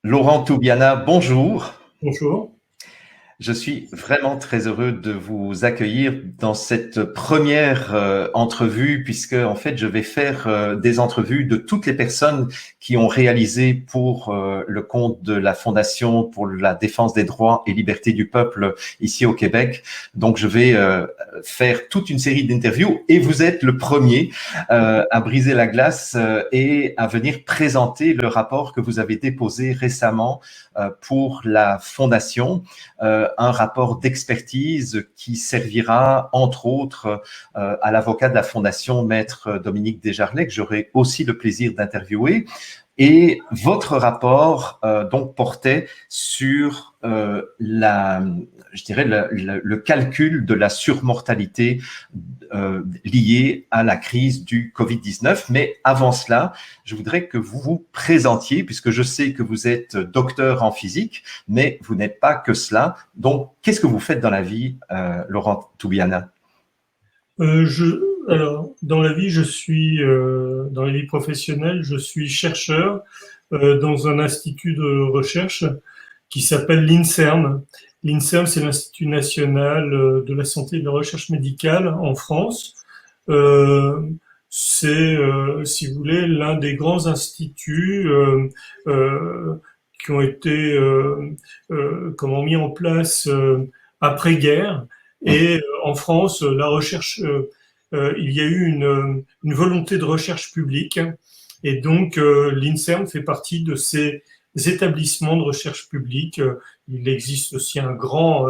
Laurent Toubiana, bonjour. Bonjour. Je suis vraiment très heureux de vous accueillir dans cette première entrevue, puisque en fait, je vais faire des entrevues de toutes les personnes qui ont réalisé pour le compte de la Fondation pour la défense des droits et libertés du peuple ici au Québec. Donc, je vais faire toute une série d'interviews et vous êtes le premier à briser la glace et à venir présenter le rapport que vous avez déposé récemment pour la Fondation. Un rapport d'expertise qui servira, entre autres, à l'avocat de la Fondation, Maître Dominique Desjarlais, que j'aurai aussi le plaisir d'interviewer. Et votre rapport donc portait sur je dirais le calcul de la surmortalité liée à la crise du Covid-19. Mais avant cela, je voudrais que vous vous présentiez, puisque je sais que vous êtes docteur en physique, mais vous n'êtes pas que cela. Donc, qu'est-ce que vous faites dans la vie, Laurent Toubiana? Alors, dans la vie, dans la vie professionnelle, je suis chercheur dans un institut de recherche qui s'appelle l'INSERM. L'INSERM, c'est l'Institut national de la santé et de la recherche médicale en France. Euh, Si vous voulez, l'un des grands instituts euh, qui ont été mis en place après-guerre. Et en France, la recherche, il y a eu une volonté de recherche publique. Et donc, l'INSERM fait partie de ces établissements de recherche publique. Il existe aussi un grand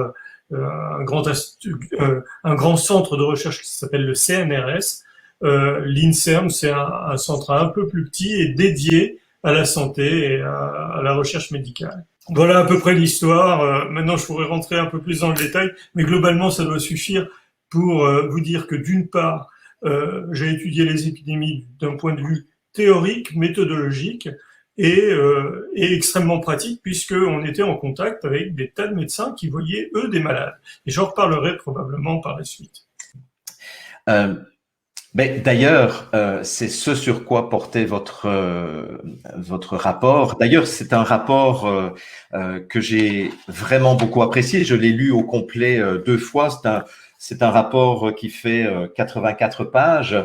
centre de recherche qui s'appelle le CNRS. L'INSERM, c'est un centre un peu plus petit et dédié à la santé et à la recherche médicale. Voilà à peu près l'histoire. Maintenant, je pourrais rentrer un peu plus dans le détail, mais globalement, ça doit suffire pour vous dire que d'une part, j'ai étudié les épidémies d'un point de vue théorique, méthodologique et extrêmement pratique, puisqu'on était en contact avec des tas de médecins qui voyaient, eux, des malades. Et j'en reparlerai probablement par la suite. Euh, D'ailleurs, c'est ce sur quoi portait votre rapport. D'ailleurs, c'est un rapport que j'ai vraiment beaucoup apprécié. Je l'ai lu au complet deux fois. C'est un rapport qui fait 84 pages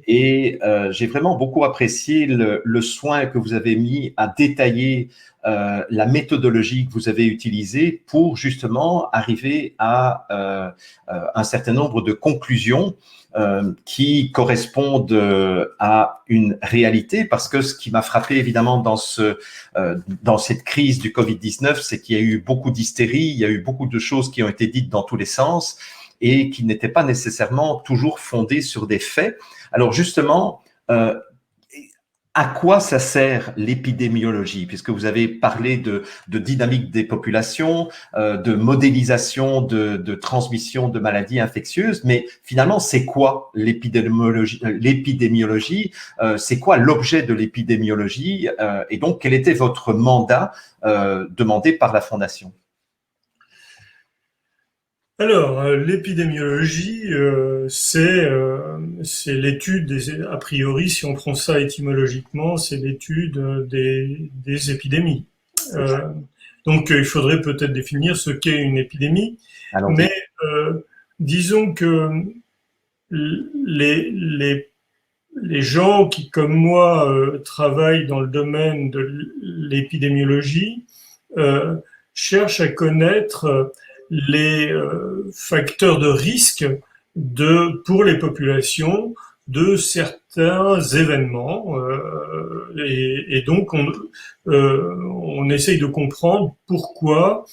et j'ai vraiment beaucoup apprécié le soin que vous avez mis à détailler la méthodologie que vous avez utilisée pour justement arriver à un certain nombre de conclusions qui correspondent à une réalité, parce que ce qui m'a frappé évidemment dans cette crise du Covid-19, c'est qu'il y a eu beaucoup d'hystérie, il y a eu beaucoup de choses qui ont été dites dans tous les sens et qui n'étaient pas nécessairement toujours fondées sur des faits. Alors justement, à quoi ça sert l'épidémiologie? Puisque vous avez parlé de dynamique des populations, de modélisation de transmission de maladies infectieuses, mais finalement, c'est quoi l'épidémiologie? C'est quoi l'objet de l'épidémiologie? Et donc, quel était votre mandat demandé par la Fondation? Alors, l'épidémiologie, c'est l'étude a priori, si on prend ça étymologiquement, c'est l'étude des épidémies. Euh, donc, il faudrait peut-être définir ce qu'est une épidémie, Allons-y. mais disons que les, les, les gens qui, comme moi, travaillent dans le domaine de l'épidémiologie, euh, cherchent à connaître les facteurs de risque pour les populations de certains événements. Et donc, on essaye de comprendre pourquoi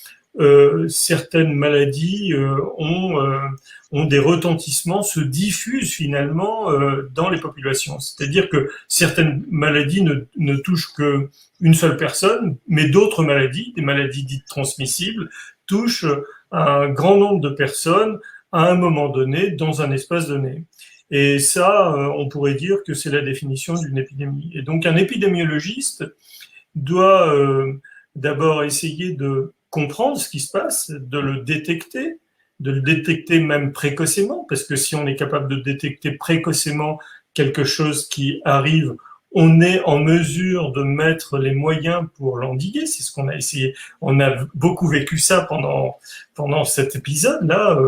certaines maladies ont des retentissements, se diffusent finalement dans les populations. C'est-à-dire que certaines maladies ne touchent qu'une seule personne, mais d'autres maladies, des maladies dites transmissibles, touchent un grand nombre de personnes à un moment donné, dans un espace donné. Et ça, on pourrait dire que c'est la définition d'une épidémie. Et donc un épidémiologiste doit d'abord essayer de comprendre ce qui se passe, de le détecter même précocement, parce que si on est capable de détecter précocement quelque chose qui arrive, on est en mesure de mettre les moyens pour l'endiguer. C'est ce qu'on a essayé. On a beaucoup vécu ça pendant cet épisode-là,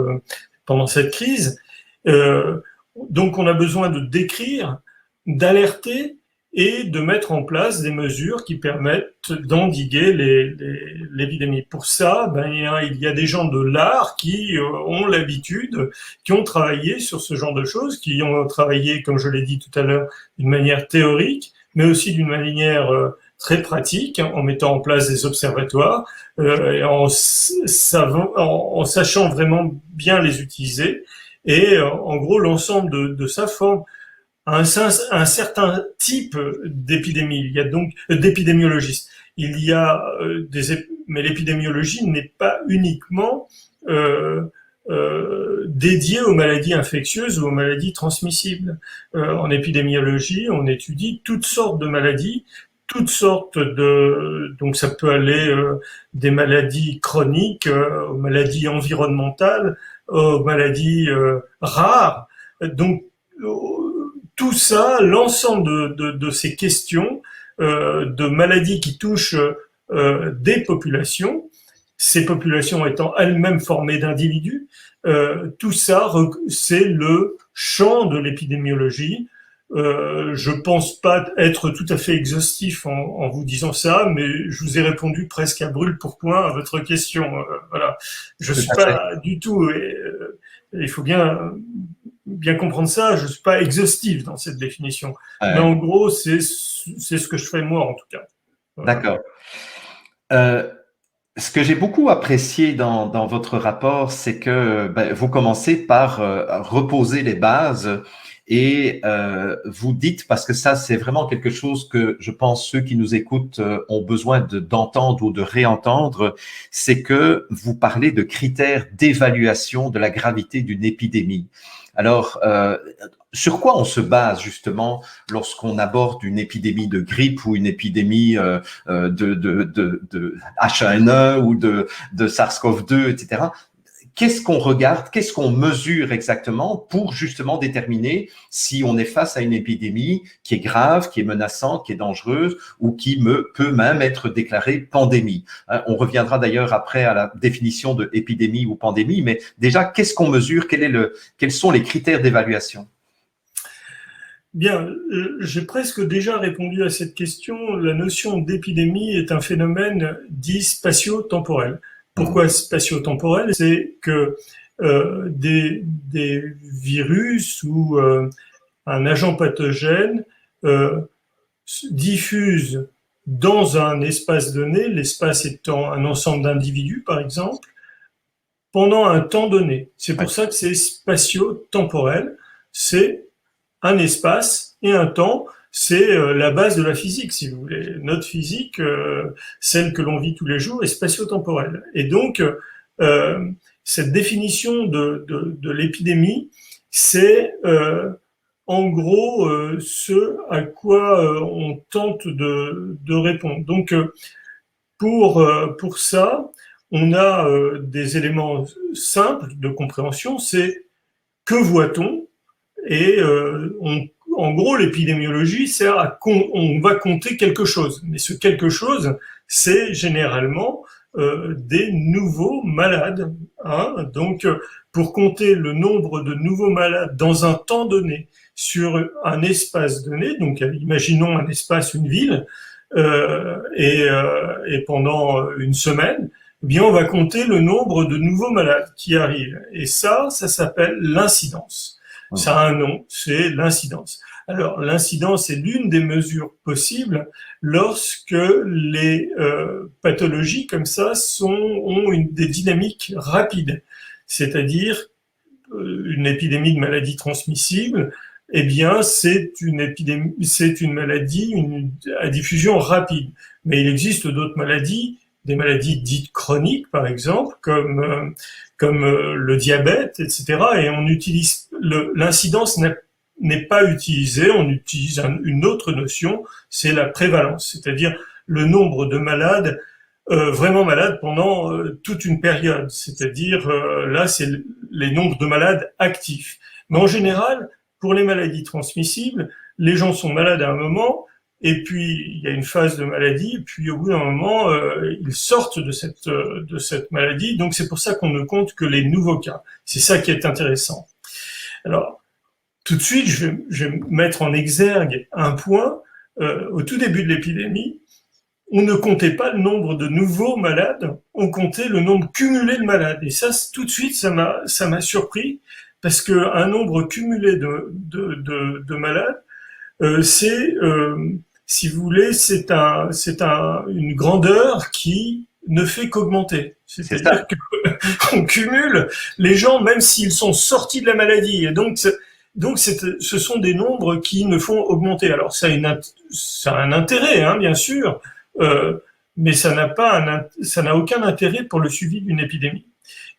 pendant cette crise. Donc, on a besoin de décrire, d'alerter et de mettre en place des mesures qui permettent d'endiguer l'épidémie. Pour ça, il y a des gens de l'art qui ont l'habitude, qui ont travaillé sur ce genre de choses, qui ont travaillé, comme je l'ai dit tout à l'heure, d'une manière théorique, mais aussi d'une manière très pratique, en mettant en place des observatoires, et en sachant vraiment bien les utiliser. Et en gros, l'ensemble de ça forme un certain type d'épidémie. Il y a donc d'épidémiologistes. Il y a mais l'épidémiologie n'est pas uniquement dédiée aux maladies infectieuses ou aux maladies transmissibles. En épidémiologie, on étudie toutes sortes de maladies, toutes sortes donc ça peut aller des maladies chroniques aux maladies environnementales, aux maladies rares. Donc tout ça, l'ensemble de ces questions de maladies qui touchent des populations, ces populations étant elles-mêmes formées d'individus, tout ça, c'est le champ de l'épidémiologie. Je pense pas être tout à fait exhaustif en vous disant ça, mais je vous ai répondu presque à brûle-pourpoint à votre question. Voilà, je suis pas du tout. Il faut bien comprendre ça. Je suis pas exhaustif dans cette définition, mais en gros, c'est ce que je fais moi en tout cas. Voilà. D'accord. Ce que j'ai beaucoup apprécié dans votre rapport, c'est que vous commencez par reposer les bases et vous dites, parce que ça c'est vraiment quelque chose que je pense ceux qui nous écoutent ont besoin d'entendre ou de réentendre, c'est que vous parlez de critères d'évaluation de la gravité d'une épidémie. Alors, sur quoi on se base justement lorsqu'on aborde une épidémie de grippe ou une épidémie de H1N1 ou de SARS-CoV-2, etc. Qu'est-ce qu'on regarde, qu'est-ce qu'on mesure exactement pour justement déterminer si on est face à une épidémie qui est grave, qui est menaçante, qui est dangereuse ou qui peut même être déclarée pandémie. On reviendra d'ailleurs après à la définition de épidémie ou pandémie, mais déjà, qu'est-ce qu'on mesure, quels sont les critères d'évaluation? Bien, j'ai presque déjà répondu à cette question. La notion d'épidémie est un phénomène dit spatio-temporel. Pourquoi spatio-temporel? C'est que des virus ou un agent pathogène diffuse dans un espace donné, l'espace étant un ensemble d'individus par exemple, pendant un temps donné. C'est pour ça que c'est spatio-temporel. C'est un espace et un temps. C'est la base de la physique, si vous voulez. Notre physique, celle que l'on vit tous les jours, est spatio-temporelle. Et donc, cette définition de l'épidémie, c'est en gros ce à quoi on tente de répondre. Donc, pour ça, on a des éléments simples de compréhension. C'est que voit-on? Et en gros, l'épidémiologie sert on va compter quelque chose. Mais ce quelque chose, c'est généralement des nouveaux malades. Hein. Donc, pour compter le nombre de nouveaux malades dans un temps donné, sur un espace donné, donc imaginons un espace, une ville, et pendant une semaine, eh bien, on va compter le nombre de nouveaux malades qui arrivent. Et ça s'appelle l'incidence. Ça a un nom, c'est l'incidence. Alors, l'incidence est l'une des mesures possibles lorsque les pathologies comme ça ont des dynamiques rapides. C'est-à-dire, une épidémie de maladie transmissible, eh bien, c'est une maladie à diffusion rapide. Mais il existe d'autres maladies, des maladies dites chroniques, par exemple, comme le diabète, etc. Et on utilise l'incidence n'est pas utilisée. On utilise une autre notion, c'est la prévalence, c'est-à-dire le nombre de malades vraiment malades pendant toute une période. C'est-à-dire là, c'est les nombres de malades actifs. Mais en général, pour les maladies transmissibles, les gens sont malades à un moment, et puis il y a une phase de maladie, et puis au bout d'un moment, ils sortent de cette maladie. Donc c'est pour ça qu'on ne compte que les nouveaux cas. C'est ça qui est intéressant. Alors, tout de suite, je vais mettre en exergue un point. Au tout début de l'épidémie, on ne comptait pas le nombre de nouveaux malades, on comptait le nombre cumulé de malades. Et ça, tout de suite, ça m'a surpris, parce qu'un nombre cumulé de malades, c'est, si vous voulez, une grandeur qui ne fait qu'augmenter. C'est-à-dire qu'on cumule les gens, même s'ils sont sortis de la maladie. Et donc ce sont des nombres qui ne font augmenter. Alors, ça a un intérêt, hein, bien sûr, mais ça n'a aucun intérêt pour le suivi d'une épidémie.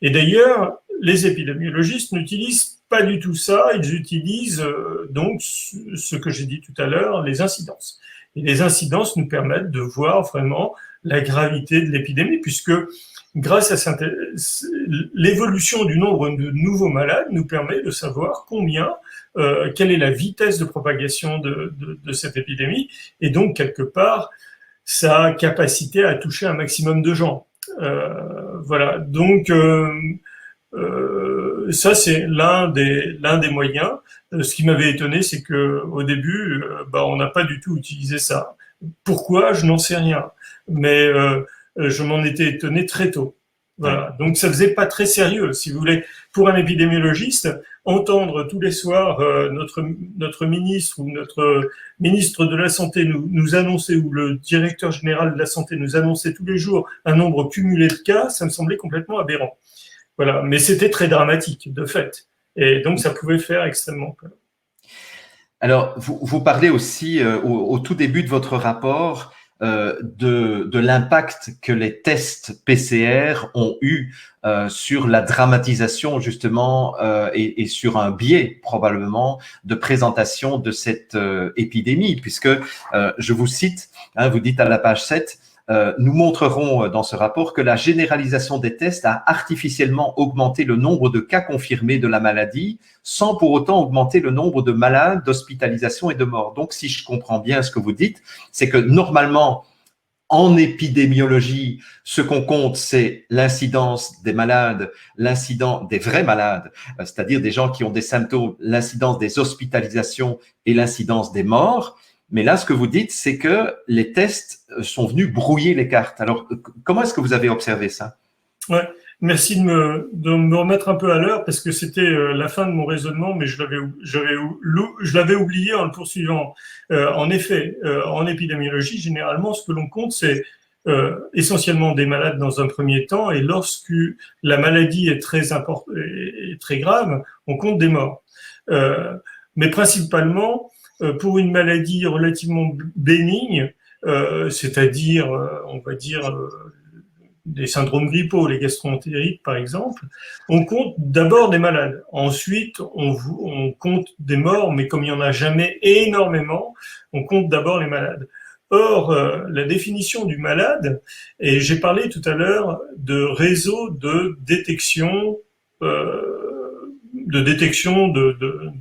Et d'ailleurs, les épidémiologistes n'utilisent pas du tout ça, ils utilisent donc ce que j'ai dit tout à l'heure, les incidences. Et les incidences nous permettent de voir vraiment la gravité de l'épidémie, puisque grâce à l'évolution du nombre de nouveaux malades nous permet de savoir quelle est la vitesse de propagation de cette épidémie, et donc quelque part sa capacité à toucher un maximum de gens. Voilà, donc ça c'est l'un des moyens. Ce qui m'avait étonné, c'est que au début, on n'a pas du tout utilisé ça. Pourquoi? Je n'en sais rien, mais je m'en étais étonné très tôt. Voilà, donc ça faisait pas très sérieux, si vous voulez, pour un épidémiologiste. Entendre tous les soirs notre ministre ou notre ministre de la Santé nous annoncer, ou le directeur général de la Santé nous annoncer tous les jours un nombre cumulé de cas, ça me semblait complètement aberrant. Voilà, mais c'était très dramatique, de fait. Et donc, ça pouvait faire extrêmement peur. Alors, vous parlez aussi au tout début de votre rapport de l'impact que les tests PCR ont eu sur la dramatisation justement et sur un biais probablement de présentation de cette épidémie, puisque je vous cite, hein, vous dites à la page 7, nous montrerons dans ce rapport que la généralisation des tests a artificiellement augmenté le nombre de cas confirmés de la maladie sans pour autant augmenter le nombre de malades, d'hospitalisations et de morts. Donc, si je comprends bien ce que vous dites, c'est que normalement, en épidémiologie, ce qu'on compte, c'est l'incidence des malades, l'incidence des vrais malades, c'est-à-dire des gens qui ont des symptômes, l'incidence des hospitalisations et l'incidence des morts. Mais là, ce que vous dites, c'est que les tests sont venus brouiller les cartes. Alors, comment est-ce que vous avez observé ça? Ouais, merci de me remettre un peu à l'heure, parce que c'était la fin de mon raisonnement, mais je l'avais oublié en le poursuivant. En effet, en épidémiologie, généralement, ce que l'on compte, c'est essentiellement des malades dans un premier temps, et lorsque la maladie est très grave, on compte des morts. Mais principalement, pour une maladie relativement bénigne, c'est-à-dire, on va dire, des syndromes grippaux, les gastro-entérites par exemple, on compte d'abord des malades. Ensuite, on compte des morts, mais comme il n'y en a jamais énormément, on compte d'abord les malades. Or, la définition du malade, et j'ai parlé tout à l'heure de réseau de détection de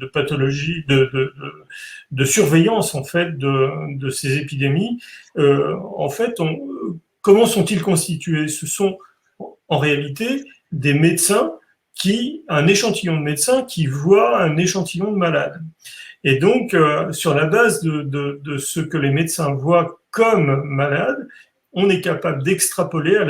pathologies, de surveillance en fait de ces épidémies. En fait, comment sont-ils constitués? Ce sont en réalité des médecins un échantillon de médecins qui voit un échantillon de malades. Et donc, sur la base de ce que les médecins voient comme malades, on est capable d'extrapoler à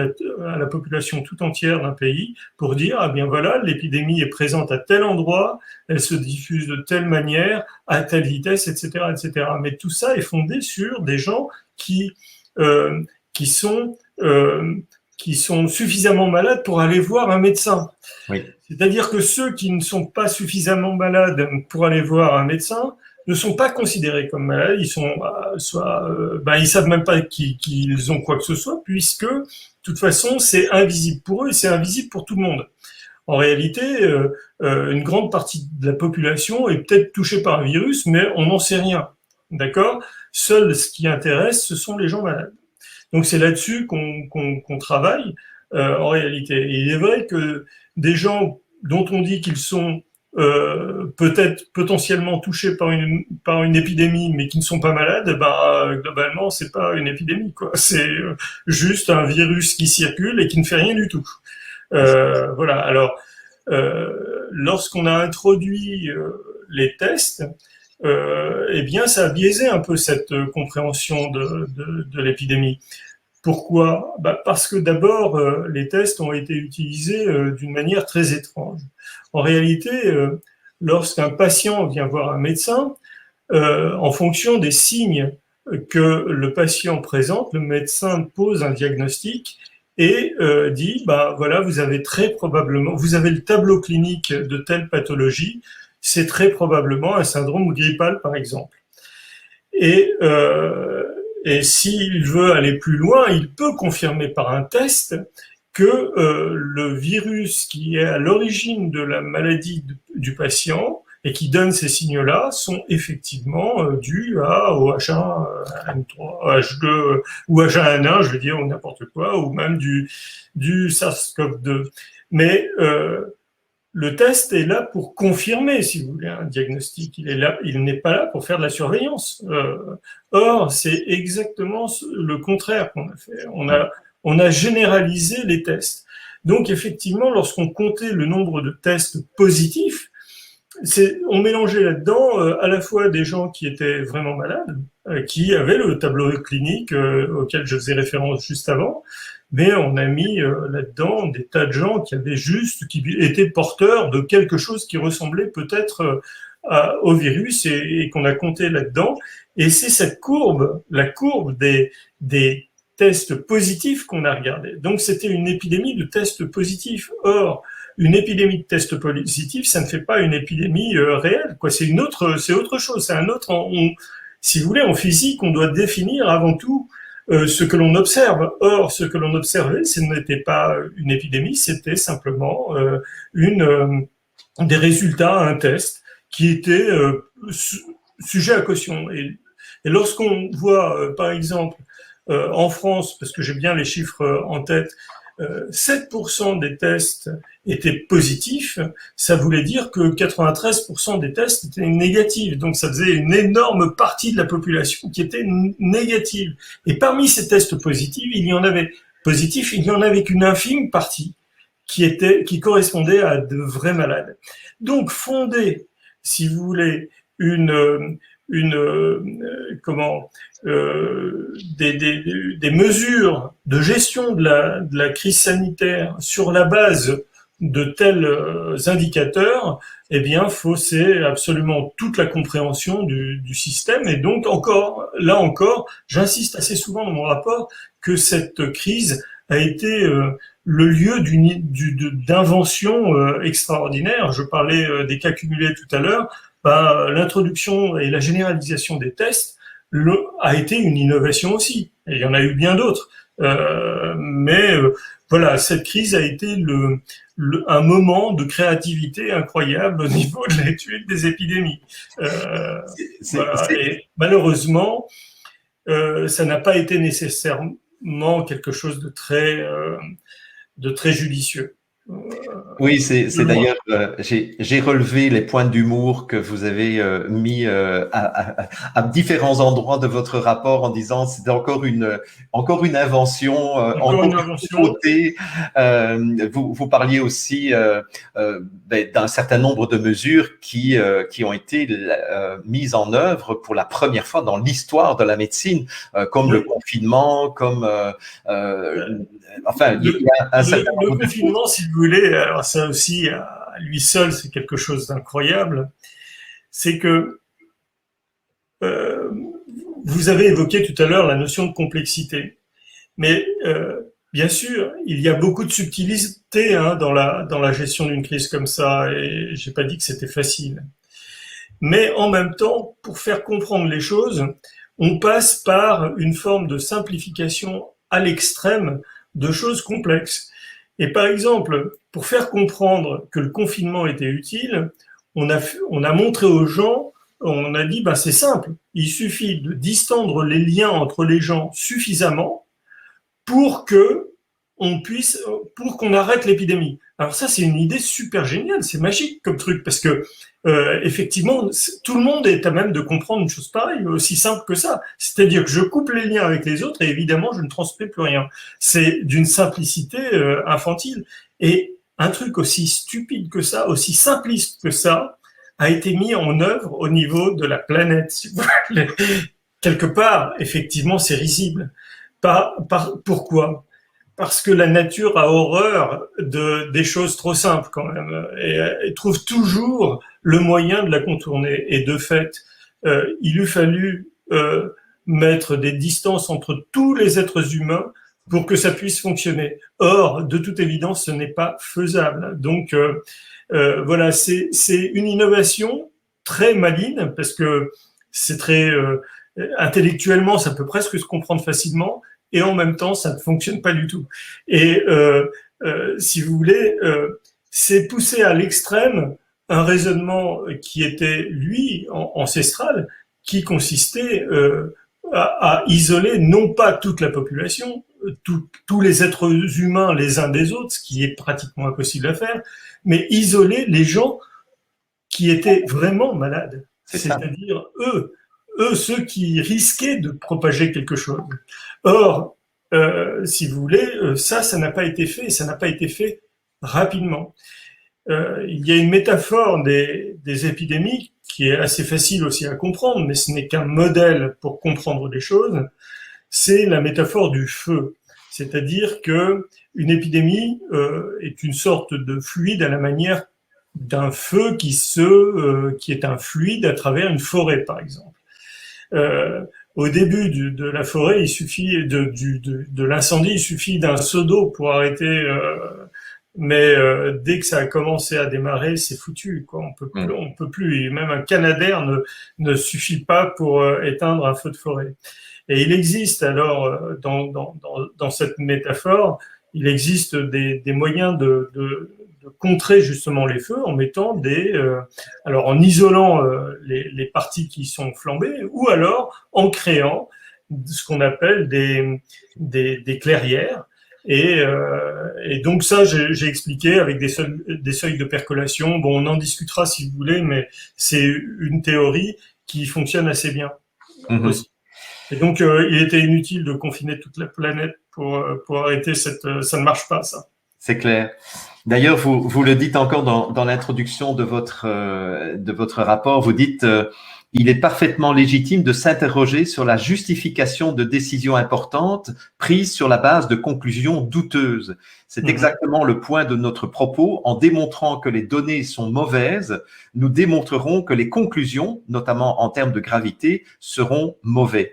la population tout entière d'un pays pour dire, ah bien voilà, l'épidémie est présente à tel endroit, elle se diffuse de telle manière, à telle vitesse, etc., etc. Mais tout ça est fondé sur des gens qui sont suffisamment malades pour aller voir un médecin. Oui. C'est-à-dire que ceux qui ne sont pas suffisamment malades pour aller voir un médecin ne sont pas considérés comme malades, ils savent même pas qu'ils ont quoi que ce soit, puisque de toute façon c'est invisible pour eux et c'est invisible pour tout le monde. En réalité, une grande partie de la population est peut-être touchée par un virus, mais on n'en sait rien, d'accord? Seul ce qui intéresse, ce sont les gens malades. Donc c'est là-dessus qu'on travaille en réalité. Et il est vrai que des gens dont on dit qu'ils sont peut-être potentiellement touchés par une épidémie, mais qui ne sont pas malades, globalement, c'est pas une épidémie, quoi. C'est juste un virus qui circule et qui ne fait rien du tout. Voilà. Alors, lorsqu'on a introduit les tests, eh bien, ça a biaisé un peu cette compréhension de l'épidémie. Pourquoi? Parce que d'abord, les tests ont été utilisés d'une manière très étrange. En réalité, lorsqu'un patient vient voir un médecin, en fonction des signes que le patient présente, le médecin pose un diagnostic et dit, voilà, vous avez très probablement, vous avez le tableau clinique de telle pathologie, c'est très probablement un syndrome grippal, par exemple. Et, et s'il veut aller plus loin, il peut confirmer par un test que le virus qui est à l'origine de la maladie du patient et qui donne ces signes-là sont effectivement dus au H1N3, H2 ou H1N1, je veux dire, ou n'importe quoi, ou même du SARS-CoV-2. Mais le test est là pour confirmer, si vous voulez, un diagnostic. Il n'est pas là pour faire de la surveillance. Or, c'est exactement le contraire qu'on a fait. On a généralisé les tests. Donc, effectivement, lorsqu'on comptait le nombre de tests positifs, on mélangeait là-dedans à la fois des gens qui étaient vraiment malades, qui avaient le tableau clinique auquel je faisais référence juste avant, mais on a mis là-dedans des tas de gens qui étaient porteurs de quelque chose qui ressemblait peut-être au virus et qu'on a compté là-dedans. Et c'est cette courbe, la courbe des tests positifs qu'on a regardé. Donc c'était une épidémie de tests positifs. Or, une épidémie de tests positifs, ça ne fait pas une épidémie réelle, quoi. C'est autre chose. C'est un autre. Si vous voulez, en physique, on doit définir avant tout ce que l'on observe. Or, ce que l'on observait, ce n'était pas une épidémie, c'était simplement des résultats à un test qui était sujet à caution. Et lorsqu'on voit, par exemple, en France, parce que j'ai bien les chiffres en tête, 7% des tests étaient positifs, ça voulait dire que 93% des tests étaient négatifs. Donc ça faisait une énorme partie de la population qui était négative. Et parmi ces tests positifs, il y en avait qu'une infime partie qui correspondait à de vrais malades. Donc fonder, si vous voulez, des mesures de gestion de la crise sanitaire sur la base de tels indicateurs, eh bien, fausser absolument toute la compréhension du système. Et donc, là encore, j'insiste assez souvent dans mon rapport que cette crise a été le lieu d'inventions extraordinaires. Je parlais des cas cumulés tout à l'heure. L'introduction et la généralisation des tests a été une innovation aussi. Et il y en a eu bien d'autres. Voilà, cette crise a été un moment de créativité incroyable au niveau de l'étude des épidémies. Voilà. Et malheureusement, ça n'a pas été nécessairement quelque chose de très judicieux. Oui, c'est d'ailleurs, j'ai relevé les points d'humour que vous avez mis à différents endroits de votre rapport en disant c'était encore une invention, encore une nouveauté. Vous parliez aussi d'un certain nombre de mesures qui ont été mises en œuvre pour la première fois dans l'histoire de la médecine, comme le confinement, comme enfin, il y a un certain nombre de confinement, si vous voulez, alors ça aussi, à lui seul, c'est quelque chose d'incroyable. C'est que vous avez évoqué tout à l'heure la notion de complexité. Mais bien sûr, il y a beaucoup de subtilité dans la gestion d'une crise comme ça, et j'ai pas dit que c'était facile. Mais en même temps, pour faire comprendre les choses, on passe par une forme de simplification à l'extrême de choses complexes. Et par exemple, pour faire comprendre que le confinement était utile, on a montré aux gens, on a dit, c'est simple, il suffit de distendre les liens entre les gens suffisamment pour que pour qu'on arrête l'épidémie. Alors ça, c'est une idée super géniale, c'est magique comme truc, parce que effectivement, tout le monde est à même de comprendre une chose pareille, aussi simple que ça. C'est-à-dire que je coupe les liens avec les autres et évidemment, je ne transmets plus rien. C'est d'une simplicité infantile. Et un truc aussi stupide que ça, aussi simpliste que ça, a été mis en œuvre au niveau de la planète. Quelque part, effectivement, c'est risible. Pourquoi ? Parce que la nature a horreur des choses trop simples quand même et trouve toujours le moyen de la contourner. Et de fait, il eût fallu mettre des distances entre tous les êtres humains pour que ça puisse fonctionner. Or, de toute évidence, ce n'est pas faisable. Donc, voilà, c'est une innovation très maligne parce que c'est très intellectuellement, ça peut presque se comprendre facilement, et en même temps, ça ne fonctionne pas du tout. Et si vous voulez, c'est pousser à l'extrême un raisonnement qui était, lui, ancestral, qui consistait à isoler non pas toute la population, tous les êtres humains les uns des autres, ce qui est pratiquement impossible à faire, mais isoler les gens qui étaient vraiment malades, c'est-à-dire eux, ceux qui risquaient de propager quelque chose. Or, si vous voulez, ça n'a pas été fait, ça n'a pas été fait rapidement. Il y a une métaphore des épidémies qui est assez facile aussi à comprendre, mais ce n'est qu'un modèle pour comprendre les choses, c'est la métaphore du feu. C'est-à-dire que une épidémie est une sorte de fluide à la manière d'un feu qui est un fluide à travers une forêt, par exemple. Au début de la forêt, il suffit de l'incendie, il suffit d'un seau d'eau pour arrêter. Mais dès que ça a commencé à démarrer, c'est foutu, quoi. On peut plus. Et même un Canadair ne suffit pas pour éteindre un feu de forêt. Et il existe alors dans cette métaphore, il existe des moyens de contrer justement les feux en mettant alors en isolant les parties qui sont flambées, ou alors en créant ce qu'on appelle des clairières. Et donc ça, j'ai expliqué avec des seuils de percolation. Bon, on en discutera si vous voulez, mais c'est une théorie qui fonctionne assez bien aussi. Et donc, il était inutile de confiner toute la planète pour arrêter ça ne marche pas, ça. C'est clair. D'ailleurs, vous le dites encore dans l'introduction de votre rapport, vous dites il est parfaitement légitime de s'interroger sur la justification de décisions importantes prises sur la base de conclusions douteuses. C'est exactement le point de notre propos. En démontrant que les données sont mauvaises, nous démontrerons que les conclusions, notamment en termes de gravité, seront mauvaises.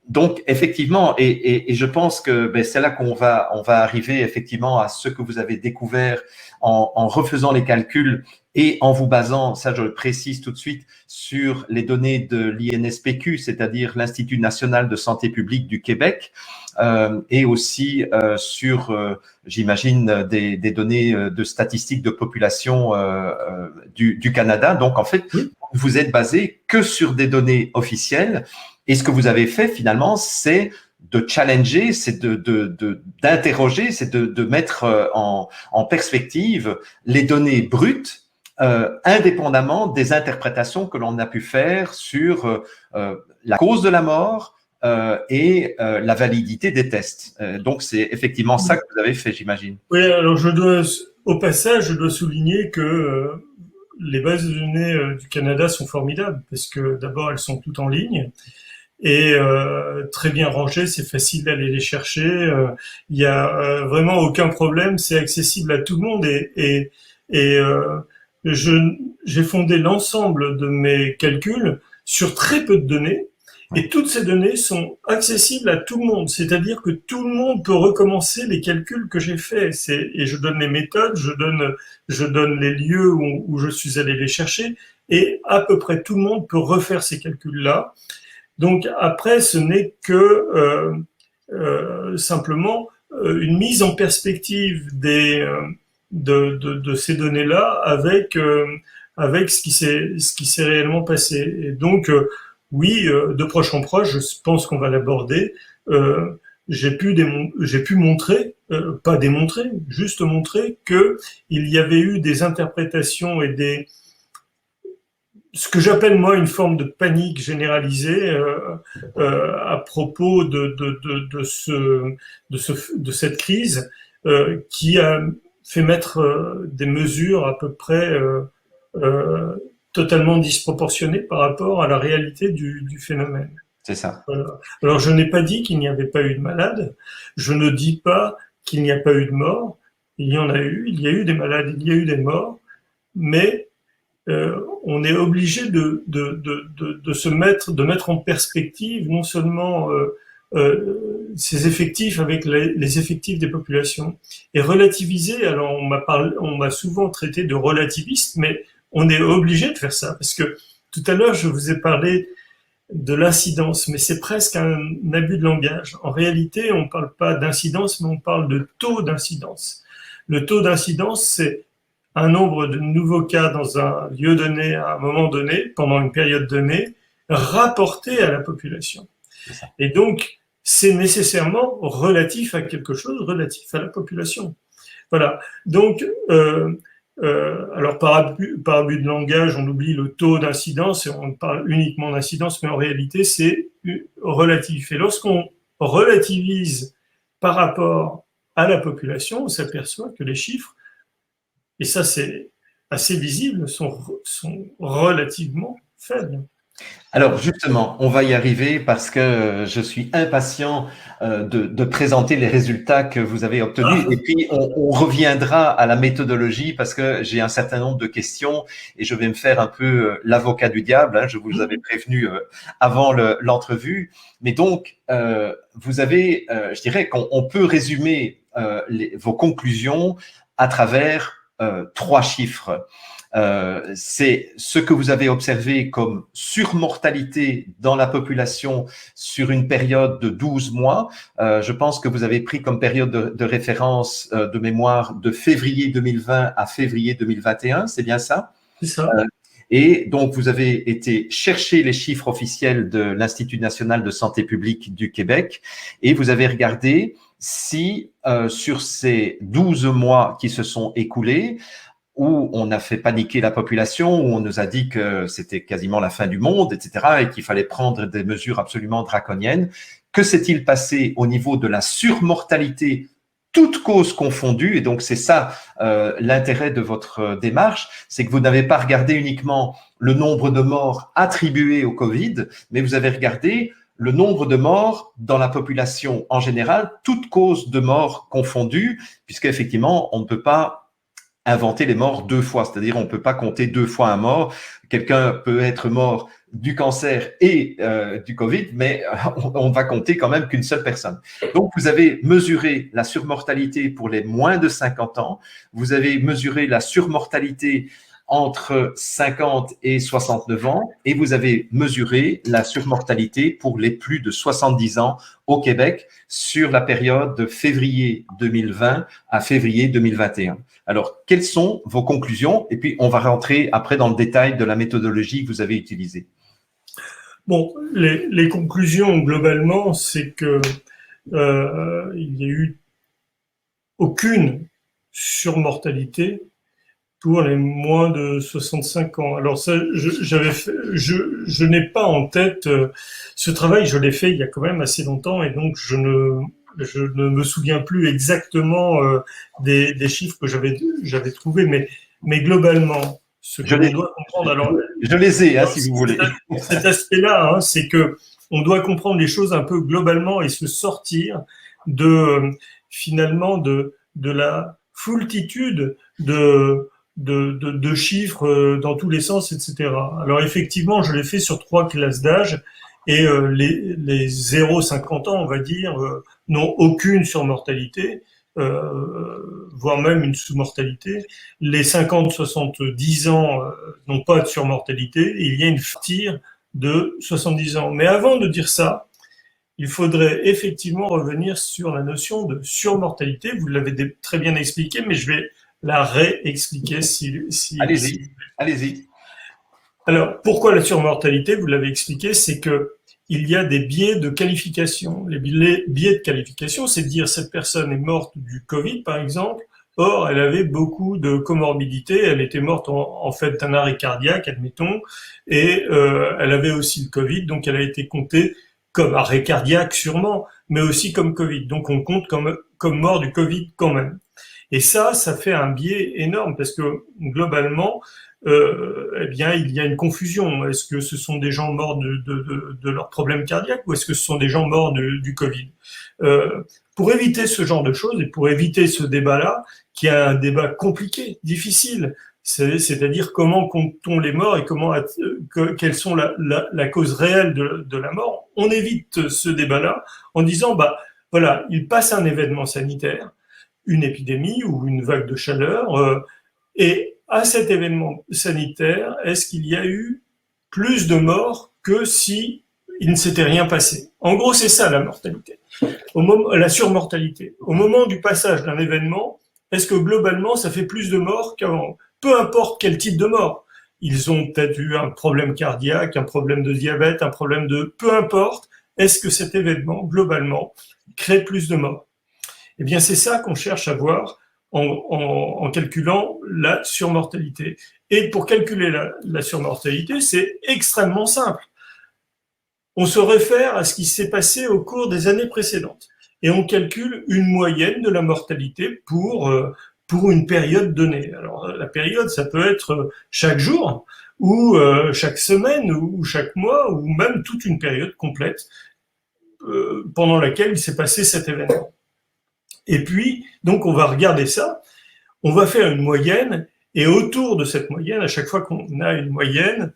Donc, effectivement, et je pense que c'est là qu'on va arriver effectivement à ce que vous avez découvert en refaisant les calculs et en vous basant, ça je le précise tout de suite, sur les données de l'INSPQ, c'est-à-dire l'Institut national de santé publique du Québec, et aussi sur, j'imagine, des données de statistiques de population du Canada. Donc, en fait, vous êtes basé que sur des données officielles. Et ce que vous avez fait finalement, c'est de challenger, c'est d'interroger, c'est de mettre en perspective les données brutes, indépendamment des interprétations que l'on a pu faire sur la cause de la mort et la validité des tests. Donc c'est effectivement ça que vous avez fait, j'imagine. Oui, alors au passage, je dois souligner que les bases de données du Canada sont formidables parce que d'abord elles sont toutes en ligne. Et très bien rangées, c'est facile d'aller les chercher. Il y a vraiment aucun problème, c'est accessible à tout le monde. Et j'ai fondé l'ensemble de mes calculs sur très peu de données. Et toutes ces données sont accessibles à tout le monde. C'est-à-dire que tout le monde peut recommencer les calculs que j'ai faits. Et je donne les méthodes, je donne les lieux où je suis allé les chercher. Et à peu près tout le monde peut refaire ces calculs-là. Donc après, ce n'est que simplement une mise en perspective de ces données-là avec ce qui s'est réellement passé. Et donc oui, de proche en proche, je pense qu'on va l'aborder. j'ai pu montrer, pas démontrer, juste montrer que il y avait eu des interprétations et ce que j'appelle moi une forme de panique généralisée à propos de cette crise qui a fait mettre des mesures à peu près euh, totalement disproportionnées par rapport à la réalité du phénomène. C'est ça. Voilà. Alors je n'ai pas dit qu'il n'y avait pas eu de malades, je ne dis pas qu'il n'y a pas eu de morts, il y en a eu, il y a eu des malades, il y a eu des morts, mais on est obligé de se mettre, de mettre en perspective non seulement ces effectifs avec les effectifs des populations et relativiser. Alors on m'a souvent traité de relativiste, mais on est obligé de faire ça parce que tout à l'heure je vous ai parlé de l'incidence, mais c'est presque un abus de langage. En réalité, on ne parle pas d'incidence, mais on parle de taux d'incidence. Le taux d'incidence, c'est un nombre de nouveaux cas dans un lieu donné, à un moment donné, pendant une période donnée, rapporté à la population. Et donc, c'est nécessairement relatif à quelque chose, relatif à la population. Voilà. Donc, alors par abus de langage, on oublie le taux d'incidence et on parle uniquement d'incidence, mais en réalité, c'est relatif. Et lorsqu'on relativise par rapport à la population, on s'aperçoit que les chiffres, et ça c'est assez visible, sont relativement faibles. Alors justement, on va y arriver parce que je suis impatient de présenter les résultats que vous avez obtenus et puis on reviendra à la méthodologie parce que j'ai un certain nombre de questions et je vais me faire un peu l'avocat du diable, hein, je vous avais prévenu avant l'entrevue. Mais donc, vous avez, je dirais qu'on peut résumer vos conclusions à travers 3 chiffres. C'est ce que vous avez observé comme surmortalité dans la population sur une période de 12 mois. Je pense que vous avez pris comme période de référence de mémoire de février 2020 à février 2021, c'est bien ça? C'est ça. Et donc, vous avez été chercher les chiffres officiels de l'Institut national de santé publique du Québec et vous avez regardé si sur ces 12 mois qui se sont écoulés, où on a fait paniquer la population, où on nous a dit que c'était quasiment la fin du monde, etc., et qu'il fallait prendre des mesures absolument draconiennes. Que s'est-il passé au niveau de la surmortalité, toutes causes confondues? Et donc, c'est ça l'intérêt de votre démarche, c'est que vous n'avez pas regardé uniquement le nombre de morts attribués au Covid, mais vous avez regardé le nombre de morts dans la population en général, toutes causes de mort confondues, puisqu'effectivement, on ne peut pas inventer les morts 2 fois, c'est-à-dire on ne peut pas compter 2 fois un mort. Quelqu'un peut être mort du cancer et du Covid, mais on va compter quand même qu'une seule personne. Donc, vous avez mesuré la surmortalité pour les moins de 50 ans, vous avez mesuré la surmortalité entre 50 et 69 ans et vous avez mesuré la surmortalité pour les plus de 70 ans au Québec sur la période de février 2020 à février 2021. Alors, quelles sont vos conclusions? Et puis, on va rentrer après dans le détail de la méthodologie que vous avez utilisée. Bon, les conclusions, globalement, c'est que il n'y a eu aucune surmortalité pour les moins de 65 ans. Alors ça, je n'ai pas en tête ce travail, je l'ai fait il y a quand même assez longtemps et donc je ne me souviens plus exactement des chiffres que j'avais trouvés, mais globalement, ce que l'on doit comprendre. Alors, je les ai, hein, si vous voulez. Cet aspect-là, hein, c'est que on doit comprendre les choses un peu globalement et se sortir de finalement de la foultitude de chiffres dans tous les sens, etc. Alors effectivement, je l'ai fait sur 3 classes d'âge et les 0-50 ans, on va dire, n'ont aucune surmortalité, voire même une sous-mortalité. Les 50-70 ans n'ont pas de surmortalité et il y a une tire de 70 ans. Mais avant de dire ça, il faudrait effectivement revenir sur la notion de surmortalité. Vous l'avez très bien expliqué, mais je vais la réexpliquer Allez-y. Alors, pourquoi la surmortalité? Vous l'avez expliqué, c'est que il y a des biais de qualification. Les biais de qualification, c'est de dire cette personne est morte du Covid, par exemple. Or, elle avait beaucoup de comorbidités. Elle était morte en fait d'un arrêt cardiaque, admettons, et elle avait aussi le Covid, donc elle a été comptée comme arrêt cardiaque sûrement, mais aussi comme Covid. Donc on compte comme mort du Covid quand même. Et ça fait un biais énorme parce que globalement, eh bien, il y a une confusion. Est-ce que ce sont des gens morts de leurs problèmes cardiaques ou est-ce que ce sont des gens morts du Covid? Pour éviter ce genre de choses et pour éviter ce débat-là, qui est un débat compliqué, difficile, c'est-à-dire comment compte-t-on les morts et quelles sont la cause réelle de la mort, on évite ce débat-là en disant, bah voilà, il passe un événement sanitaire, une épidémie ou une vague de chaleur, et à cet événement sanitaire, est-ce qu'il y a eu plus de morts que si il ne s'était rien passé? En gros, c'est ça la mortalité, la surmortalité. Au moment du passage d'un événement, est-ce que globalement, ça fait plus de morts qu'avant? Peu importe quel type de mort. Ils ont peut-être eu un problème cardiaque, un problème de diabète, un problème de... Peu importe, est-ce que cet événement, globalement, crée plus de morts? Eh bien, c'est ça qu'on cherche à voir en calculant la surmortalité. Et pour calculer la surmortalité, c'est extrêmement simple. On se réfère à ce qui s'est passé au cours des années précédentes. Et on calcule une moyenne de la mortalité pour une période donnée. Alors, la période, ça peut être chaque jour, ou chaque semaine, ou chaque mois, ou même toute une période complète pendant laquelle il s'est passé cet événement. Et puis, donc, on va regarder ça, on va faire une moyenne, et autour de cette moyenne, à chaque fois qu'on a une moyenne,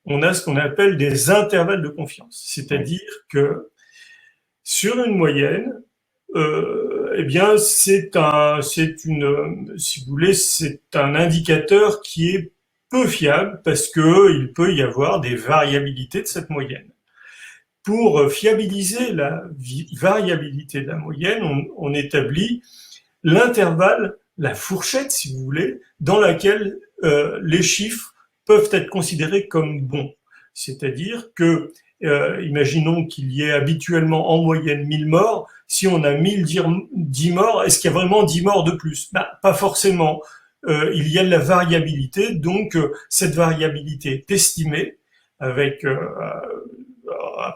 on a ce qu'on appelle des intervalles de confiance. C'est-à-dire que sur une moyenne, eh bien, si vous voulez, c'est un indicateur qui est peu fiable parce qu'il peut y avoir des variabilités de cette moyenne. Pour fiabiliser la variabilité de la moyenne, on établit l'intervalle, la fourchette, si vous voulez, dans laquelle les chiffres peuvent être considérés comme bons. C'est-à-dire que, imaginons qu'il y ait habituellement en moyenne 1000 morts, si on a 1010 morts, est-ce qu'il y a vraiment 10 morts de plus? Pas forcément. Il y a de la variabilité, donc cette variabilité est estimée avec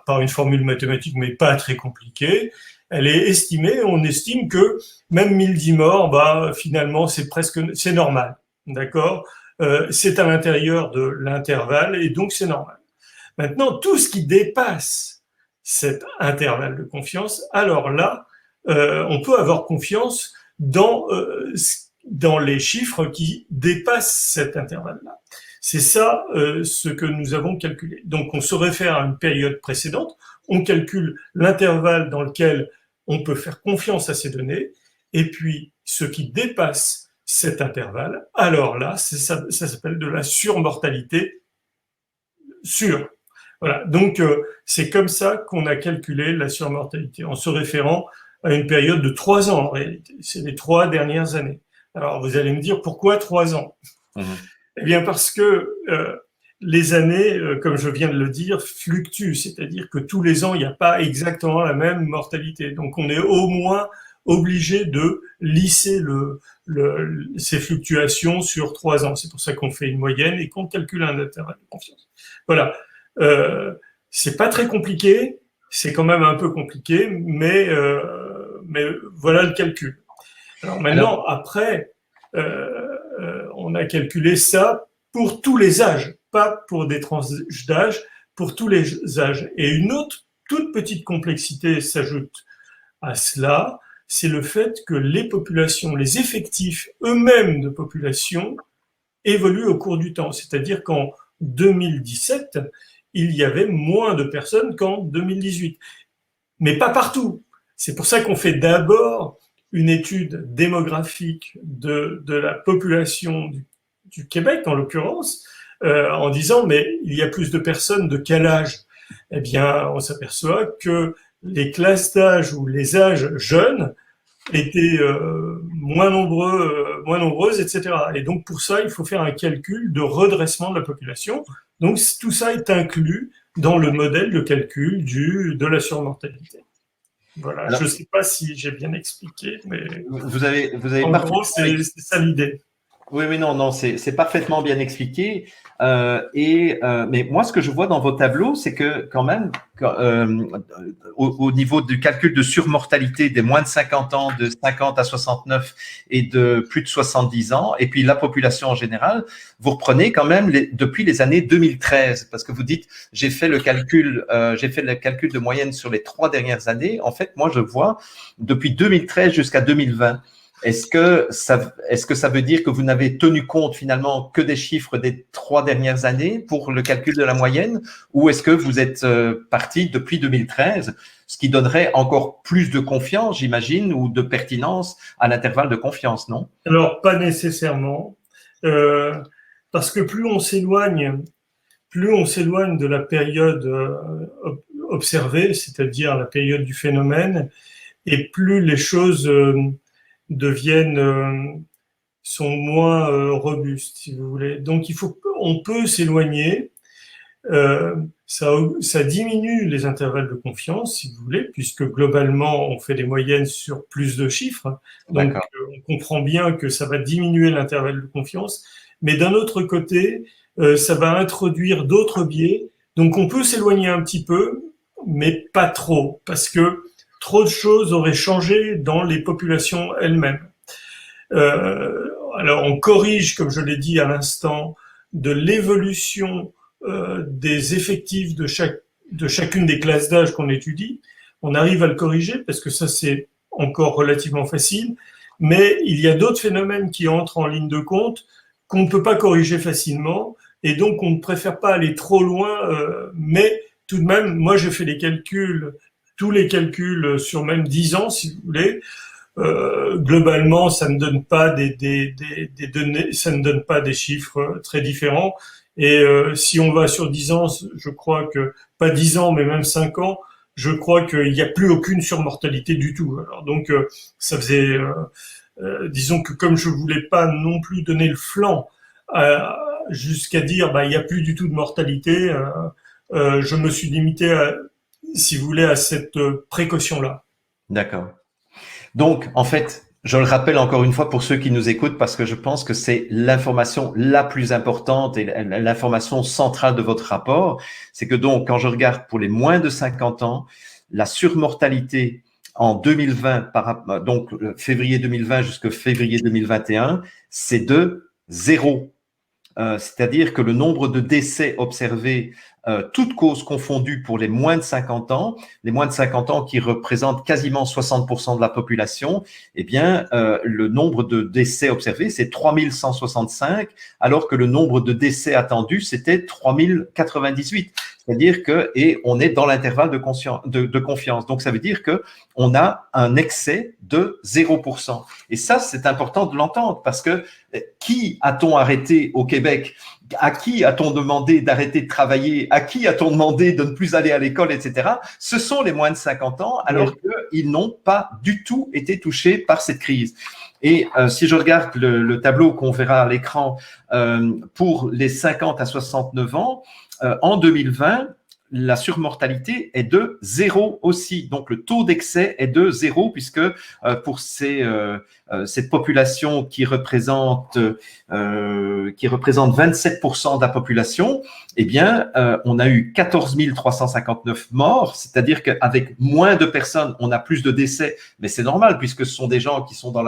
par une formule mathématique, mais pas très compliquée. Elle est estimée, on estime que même 1010 morts, bah, finalement, c'est normal. D'accord? C'est à l'intérieur de l'intervalle et donc c'est normal. Maintenant, tout ce qui dépasse cet intervalle de confiance, alors là, on peut avoir confiance dans les chiffres qui dépassent cet intervalle-là. C'est ça ce que nous avons calculé. Donc on se réfère à une période précédente, on calcule l'intervalle dans lequel on peut faire confiance à ces données, et puis ce qui dépasse cet intervalle, alors là, ça s'appelle de la surmortalité sûre. Voilà, donc c'est comme ça qu'on a calculé la surmortalité, en se référant à une période de 3 ans en réalité. C'est les 3 dernières années. Alors vous allez me dire, pourquoi 3 ans? Eh bien parce que les années, comme je viens de le dire, fluctuent, c'est-à-dire que tous les ans, il n'y a pas exactement la même mortalité. Donc on est au moins obligé de lisser ces fluctuations sur 3 ans. C'est pour ça qu'on fait une moyenne et qu'on calcule un intervalle de confiance. Voilà. C'est pas très compliqué, c'est quand même un peu compliqué, mais voilà le calcul. Alors maintenant, après, on a calculé ça pour tous les âges, pas pour des tranches d'âge, pour tous les âges. Et une autre toute petite complexité s'ajoute à cela, c'est le fait que les populations, les effectifs eux-mêmes de population évoluent au cours du temps. C'est-à-dire qu'en 2017, il y avait moins de personnes qu'en 2018. Mais pas partout. C'est pour ça qu'on fait d'abord une étude démographique de la population du Québec, en l'occurrence, en disant, mais il y a plus de personnes de quel âge? Eh bien, on s'aperçoit que les classes d'âge ou les âges jeunes étaient moins nombreuses, etc. Et donc, pour ça, il faut faire un calcul de redressement de la population. Donc, tout ça est inclus dans le modèle de calcul de la surmortalité. Voilà, Alors, je ne sais pas si j'ai bien expliqué, mais vous avez en parfaitement gros, c'est ça l'idée. Oui, oui, non, non, c'est parfaitement bien expliqué. Mais moi, ce que je vois dans vos tableaux, c'est que quand même, au niveau du calcul de surmortalité des moins de 50 ans, de 50 à 69 et de plus de 70 ans, et puis la population en général, vous reprenez quand même depuis les années 2013, parce que vous dites, j'ai fait le calcul de moyenne sur les 3 dernières années. En fait, moi, je vois depuis 2013 jusqu'à 2020. Est-ce que ça veut dire que vous n'avez tenu compte finalement que des chiffres des 3 dernières années pour le calcul de la moyenne, ou est-ce que vous êtes parti depuis 2013, ce qui donnerait encore plus de confiance, j'imagine, ou de pertinence à l'intervalle de confiance, non? Alors, pas nécessairement, parce que plus on s'éloigne de la période observée, c'est-à-dire la période du phénomène, et plus les choses sont moins robustes, si vous voulez. Donc, on peut s'éloigner. Ça diminue les intervalles de confiance, si vous voulez, puisque globalement, on fait des moyennes sur plus de chiffres. Donc, on comprend bien que ça va diminuer l'intervalle de confiance. Mais d'un autre côté, ça va introduire d'autres biais. Donc, on peut s'éloigner un petit peu, mais pas trop, parce que trop de choses auraient changé dans les populations elles-mêmes. Alors, on corrige, comme je l'ai dit à l'instant, de l'évolution des effectifs de chacune des classes d'âge qu'on étudie. On arrive à le corriger parce que ça, c'est encore relativement facile. Mais il y a d'autres phénomènes qui entrent en ligne de compte qu'on ne peut pas corriger facilement. Et donc, on ne préfère pas aller trop loin. Mais tout de même, moi, j'ai fait les calculs, tous les calculs sur même 10 ans, si vous voulez. Globalement, ça ne donne pas des données, ça ne donne pas des chiffres très différents. Et si on va sur 10 ans, je crois que, pas 10 ans, mais même 5 ans, je crois qu'il n'y a plus aucune surmortalité du tout. Alors donc, ça faisait, disons que comme je voulais pas non plus donner le flanc jusqu'à dire, bah, il n'y a plus du tout de mortalité, je me suis limité, si vous voulez, à cette précaution-là. D'accord. Donc, en fait, je le rappelle encore une fois pour ceux qui nous écoutent, parce que je pense que c'est l'information la plus importante et l'information centrale de votre rapport. C'est que donc, quand je regarde pour les moins de 50 ans, la surmortalité en 2020, donc février 2020 jusqu'à février 2021, c'est de 0. C'est-à-dire que le nombre de décès observés, toutes causes confondues pour les moins de 50 ans, les moins de 50 ans qui représentent quasiment 60% de la population, eh bien, le nombre de décès observés, c'est 3165, alors que le nombre de décès attendus, c'était 3098. C'est-à-dire que, et on est dans l'intervalle de confiance. Donc, ça veut dire que on a un excès de 0%. Et ça, c'est important de l'entendre parce que qui a-t-on arrêté au Québec? À qui a-t-on demandé d'arrêter de travailler? À qui a-t-on demandé de ne plus aller à l'école, etc. Ce sont les moins de 50 ans, alors qu'ils n'ont pas du tout été touchés par cette crise. Et si je regarde le tableau qu'on verra à l'écran pour les 50 à 69 ans, en 2020, la surmortalité est de 0 aussi. Donc, le taux d'excès est de 0 puisque pour cette population qui représente 27% de la population, eh bien, on a eu 14 359 morts, c'est-à-dire qu'avec moins de personnes, on a plus de décès, mais c'est normal puisque ce sont des gens qui sont dans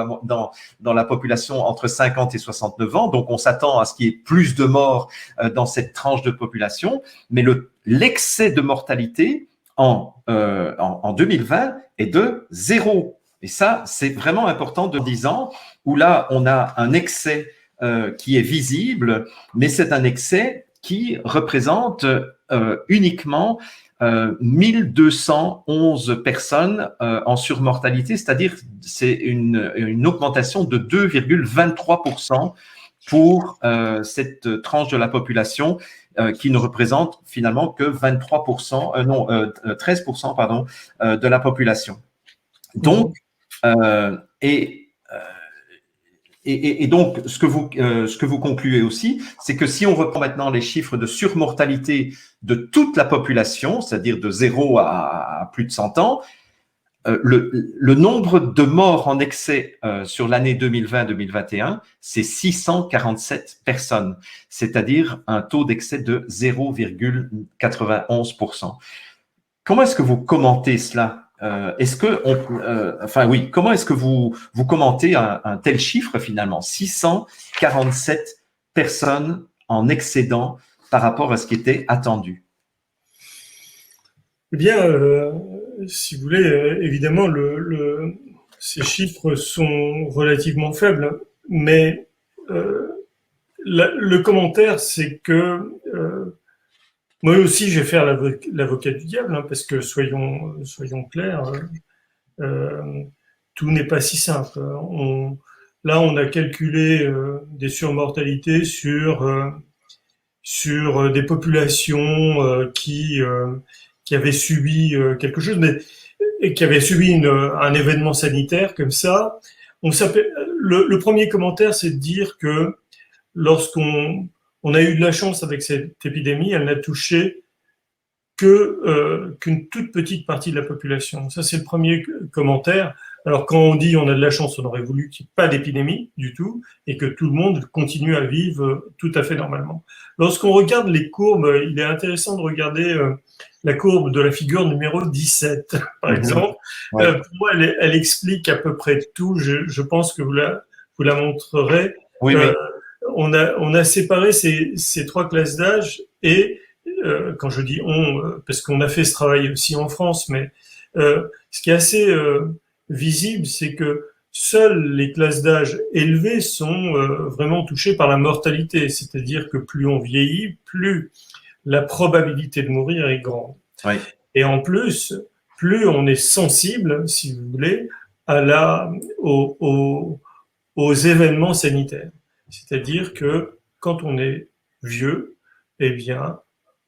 la population entre 50 et 69 ans, donc on s'attend à ce qu'il y ait plus de morts dans cette tranche de population, mais l'excès de mortalité en 2020 est de 0. Et ça, c'est vraiment important de 10 ans, où là, on a un excès qui est visible, mais c'est un excès qui représente uniquement 1211 personnes en surmortalité, c'est-à-dire c'est une augmentation de 2,23% pour cette tranche de la population qui ne représente finalement que 23%, 13% pardon, de la population. Donc, et et donc, ce que vous concluez aussi, c'est que si on reprend maintenant les chiffres de surmortalité de toute la population, c'est-à-dire de 0 à plus de 100 ans, le nombre de morts en excès sur l'année 2020-2021, c'est 647 personnes, c'est-à-dire un taux d'excès de 0,91%. Comment est-ce que vous commentez cela? Comment est-ce que vous commentez un tel chiffre finalement? 647 personnes en excédent par rapport à ce qui était attendu. Eh bien, si vous voulez, évidemment, ces chiffres sont relativement faibles, mais le commentaire, c'est que moi aussi, je vais faire l'avocat du diable, hein, parce que soyons clairs, tout n'est pas si simple. Là, on a calculé des surmortalités sur des populations qui avaient subi quelque chose, mais et qui avaient subi un événement sanitaire comme ça. Le premier commentaire, c'est de dire que lorsqu'on a eu de la chance avec cette épidémie, elle n'a touché qu'une toute petite partie de la population. Ça, c'est le premier commentaire. Alors, quand on dit on a de la chance, on aurait voulu qu'il n'y ait pas d'épidémie du tout et que tout le monde continue à vivre tout à fait normalement. Lorsqu'on regarde les courbes, il est intéressant de regarder la courbe de la figure numéro 17, par exemple. Ouais. Pour moi, elle explique à peu près tout. Je pense que vous la montrerez. Oui, oui. On a séparé ces trois classes d'âge et quand je dis on, parce qu'on a fait ce travail aussi en France, mais ce qui est assez visible, c'est que seules les classes d'âge élevées sont vraiment touchées par la mortalité, c'est-à-dire que plus on vieillit, plus la probabilité de mourir est grande. Oui. Et en plus, plus on est sensible, si vous voulez, aux événements sanitaires. C'est-à-dire que quand on est vieux, eh bien,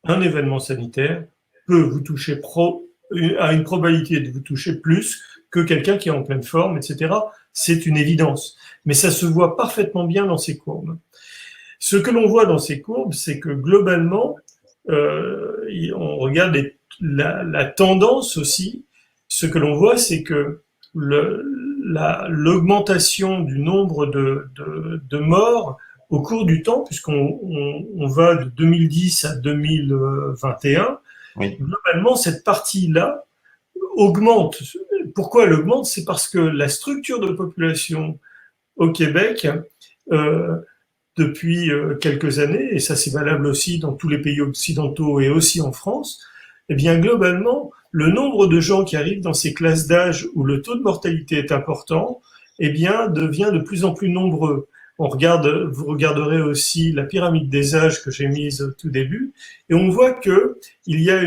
un événement sanitaire peut vous toucher à une probabilité de vous toucher plus que quelqu'un qui est en pleine forme, etc. C'est une évidence. Mais ça se voit parfaitement bien dans ces courbes. Ce que l'on voit dans ces courbes, c'est que globalement, on regarde la tendance aussi. Ce que l'on voit, c'est que l'augmentation du nombre de morts au cours du temps, puisqu'on va de 2010 à 2021, oui. Globalement, cette partie-là augmente. Pourquoi elle augmente? C'est parce que la structure de population au Québec, depuis quelques années, et ça c'est valable aussi dans tous les pays occidentaux et aussi en France, eh bien globalement, le nombre de gens qui arrivent dans ces classes d'âge où le taux de mortalité est important, eh bien devient de plus en plus nombreux. Vous regarderez aussi la pyramide des âges que j'ai mise au tout début, et on voit que il y a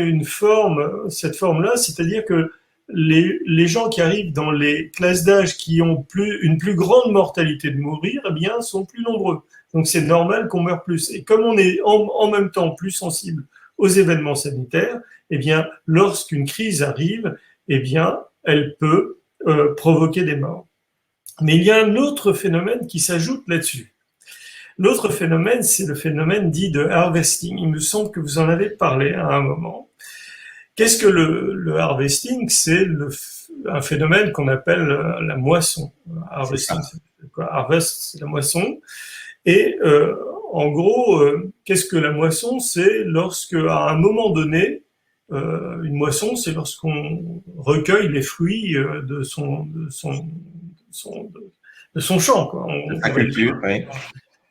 cette forme-là, c'est-à-dire que les gens qui arrivent dans les classes d'âge qui ont une plus grande mortalité de mourir, eh bien, sont plus nombreux. Donc c'est normal qu'on meure plus. Et comme on est en même temps plus sensible aux événements sanitaires, eh bien, lorsqu'une crise arrive, eh bien, elle peut provoquer des morts. Mais il y a un autre phénomène qui s'ajoute là-dessus. L'autre phénomène, c'est le phénomène dit de harvesting. Il me semble que vous en avez parlé à un moment. Qu'est-ce que le harvesting? C'est un phénomène qu'on appelle la moisson. Harvesting, c'est quoi? Harvest, c'est la moisson. Et en gros, qu'est-ce que la moisson? C'est lorsque, à un moment donné, une moisson, c'est lorsqu'on recueille les fruits de son champ, quoi. La culture, oui.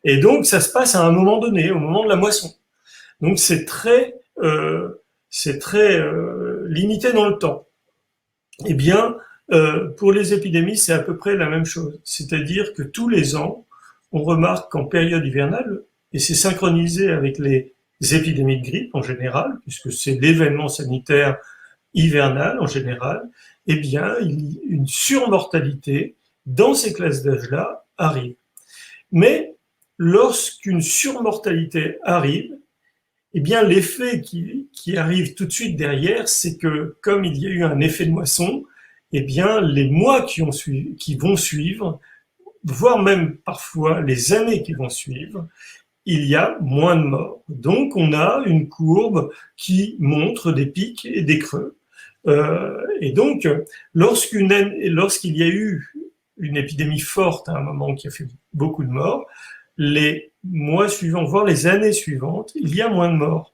Et donc, ça se passe à un moment donné, au moment de la moisson. Donc, c'est très limité dans le temps. Eh bien, pour les épidémies, c'est à peu près la même chose. C'est-à-dire que tous les ans, on remarque qu'en période hivernale, et c'est synchronisé avec les épidémies de grippe en général, puisque c'est l'événement sanitaire hivernal en général, eh bien, une surmortalité dans ces classes d'âge-là arrive. Mais lorsqu'une surmortalité arrive, eh bien, l'effet qui arrive tout de suite derrière, c'est que comme il y a eu un effet de moisson, eh bien, les mois qui vont suivre voire même parfois les années qui vont suivre, il y a moins de morts. Donc, on a une courbe qui montre des pics et des creux. Et donc, lorsqu'il y a eu une épidémie forte à un moment qui a fait beaucoup de morts, les mois suivants, voire les années suivantes, il y a moins de morts.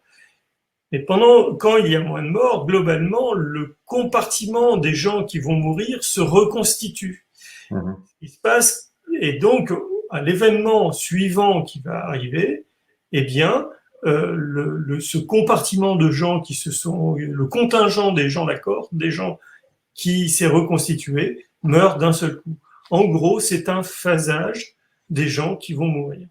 Et quand il y a moins de morts, globalement, le compartiment des gens qui vont mourir se reconstitue. Mhm. Il se passe, et donc, à l'événement suivant qui va arriver, eh bien, ce compartiment de gens le contingent des gens d'accord, des gens qui s'est reconstitué, meurt d'un seul coup. En gros, c'est un phasage des gens qui vont mourir.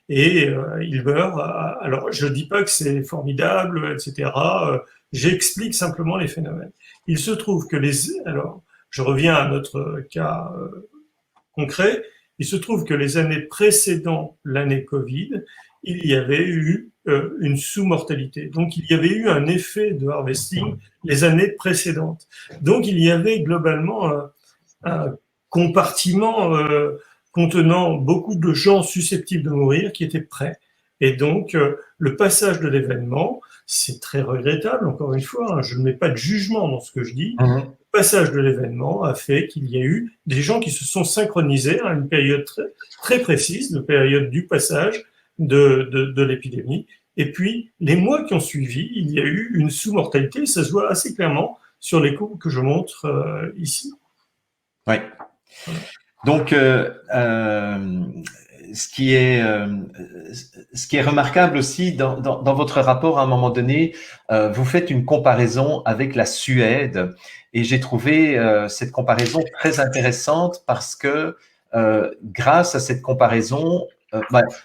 Et ils meurent. Alors, je ne dis pas que c'est formidable, etc. J'explique simplement les phénomènes. Il se trouve que alors, je reviens à notre cas concret. Il se trouve que les années précédant l'année Covid, il y avait eu une sous-mortalité. Donc, il y avait eu un effet de harvesting les années précédentes. Donc, il y avait globalement un compartiment contenant beaucoup de gens susceptibles de mourir qui étaient prêts. Et donc, le passage de l'événement, c'est très regrettable, encore une fois, hein, je ne mets pas de jugement dans ce que je dis, Mhm. le passage de l'événement a fait qu'il y a eu des gens qui se sont synchronisés à une période très, très précise, la période du passage de l'épidémie. Et puis, les mois qui ont suivi, il y a eu une sous-mortalité, ça se voit assez clairement sur les courbes que je montre ici. Oui. Voilà. Donc, ce qui est remarquable aussi dans votre rapport, à un moment donné, vous faites une comparaison avec la Suède, et j'ai trouvé cette comparaison très intéressante parce que grâce à cette comparaison,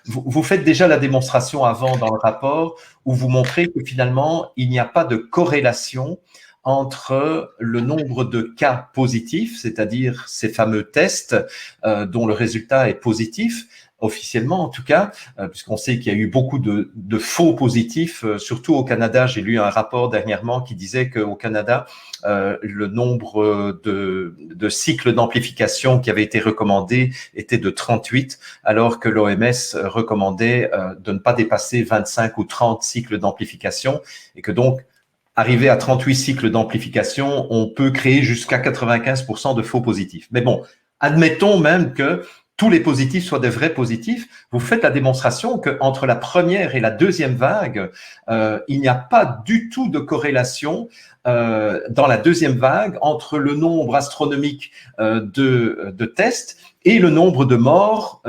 vous faites déjà la démonstration avant dans le rapport où vous montrez que finalement, il n'y a pas de corrélation entre le nombre de cas positifs, c'est-à-dire ces fameux tests dont le résultat est positif, officiellement en tout cas, puisqu'on sait qu'il y a eu beaucoup de faux positifs, surtout au Canada. J'ai lu un rapport dernièrement qui disait qu'au Canada, le nombre de cycles d'amplification qui avaient été recommandés était de 38, alors que l'OMS recommandait de ne pas dépasser 25 ou 30 cycles d'amplification, et que donc, arrivé à 38 cycles d'amplification, on peut créer jusqu'à 95% de faux positifs. Mais bon, admettons même que tous les positifs soient des vrais positifs. Vous faites la démonstration qu'entre la première et la deuxième vague, il n'y a pas du tout de corrélation dans la deuxième vague entre le nombre astronomique de tests et le nombre de morts,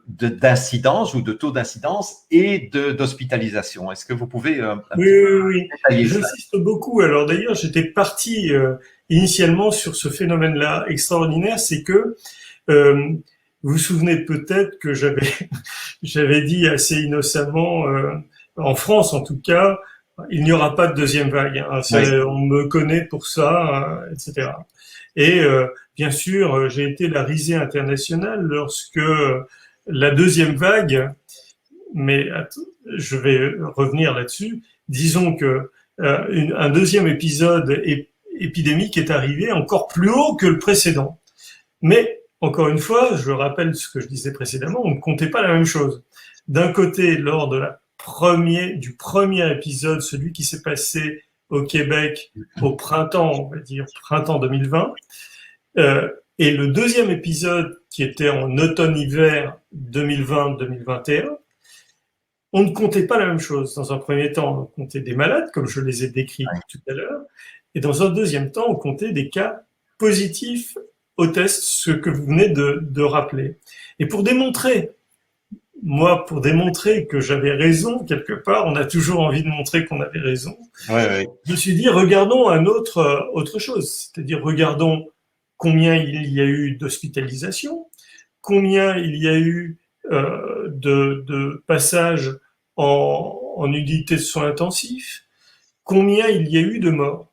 d'incidence ou de taux d'incidence et d'hospitalisation. Est-ce que vous pouvez un Oui, petit peu oui, oui. détailler ça? J'insiste beaucoup. Alors d'ailleurs, j'étais parti initialement sur ce phénomène-là extraordinaire, c'est que vous vous souvenez peut-être que j'avais dit assez innocemment, en France en tout cas, il n'y aura pas de deuxième vague. Hein. Oui. On me connaît pour ça, etc. Et bien sûr, j'ai été la risée internationale lorsque la deuxième vague, mais je vais revenir là-dessus, disons que un deuxième épisode épidémique est arrivé encore plus haut que le précédent. Mais, encore une fois, je rappelle ce que je disais précédemment, on ne comptait pas la même chose. D'un côté, lors du premier épisode, celui qui s'est passé au Québec au printemps, on va dire printemps 2020, et le deuxième épisode qui était en automne-hiver 2020-2021, on ne comptait pas la même chose. Dans un premier temps, on comptait des malades, comme je les ai décrits tout à l'heure, et dans un deuxième temps, on comptait des cas positifs au test, ce que vous venez de rappeler. Et pour démontrer que j'avais raison, quelque part, on a toujours envie de montrer qu'on avait raison. Ouais, ouais. Je me suis dit, regardons autre chose, c'est-à-dire regardons combien il y a eu d'hospitalisations, combien il y a eu de passages en unité de soins intensifs, combien il y a eu de morts.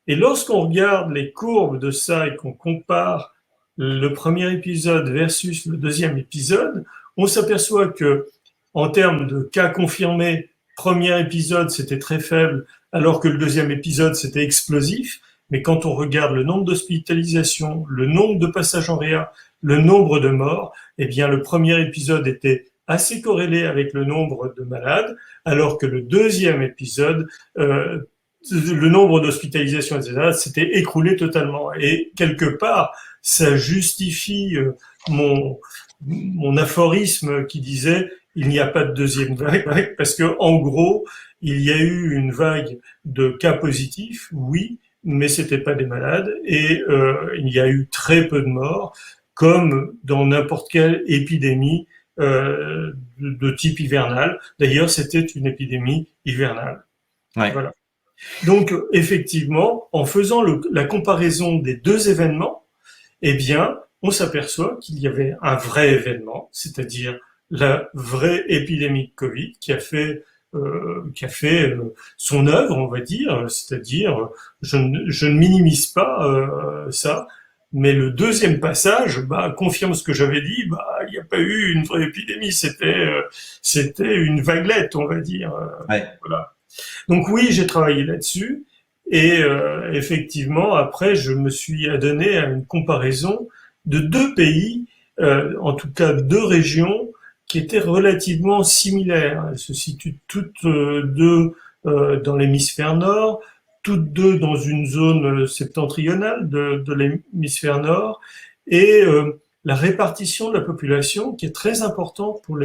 Et lorsqu'on regarde les courbes de ça et qu'on compare le premier épisode versus le deuxième épisode, on s'aperçoit que, en termes de cas confirmés, premier épisode c'était très faible, alors que le deuxième épisode c'était explosif. Mais quand on regarde le nombre d'hospitalisations, le nombre de passages en réa, le nombre de morts, eh bien, le premier épisode était assez corrélé avec le nombre de malades, alors que le deuxième épisode, le nombre d'hospitalisations, etc., s'était écroulé totalement. Et quelque part, ça justifie mon aphorisme qui disait il n'y a pas de deuxième vague, parce que en gros, il y a eu une vague de cas positifs, oui, mais c'était pas des malades, et il y a eu très peu de morts, comme dans n'importe quelle épidémie de type hivernal. D'ailleurs, c'était une épidémie hivernale. Ouais. Voilà. Donc, effectivement, en faisant la comparaison des deux événements, eh bien, on s'aperçoit qu'il y avait un vrai événement, c'est-à-dire la vraie épidémie de Covid qui a fait son œuvre, on va dire, c'est-à-dire je ne minimise pas ça, mais le deuxième passage confirme ce que j'avais dit, il n'y a pas eu une vraie épidémie, c'était une vaguelette, on va dire. Ouais. Voilà. Donc oui, j'ai travaillé là-dessus et effectivement, après, je me suis adonné à une comparaison de deux pays, en tout cas deux régions qui étaient relativement similaires. Elles se situent toutes deux dans l'hémisphère nord, toutes deux dans une zone septentrionale de l'hémisphère nord, et la répartition de la population qui est très importante pour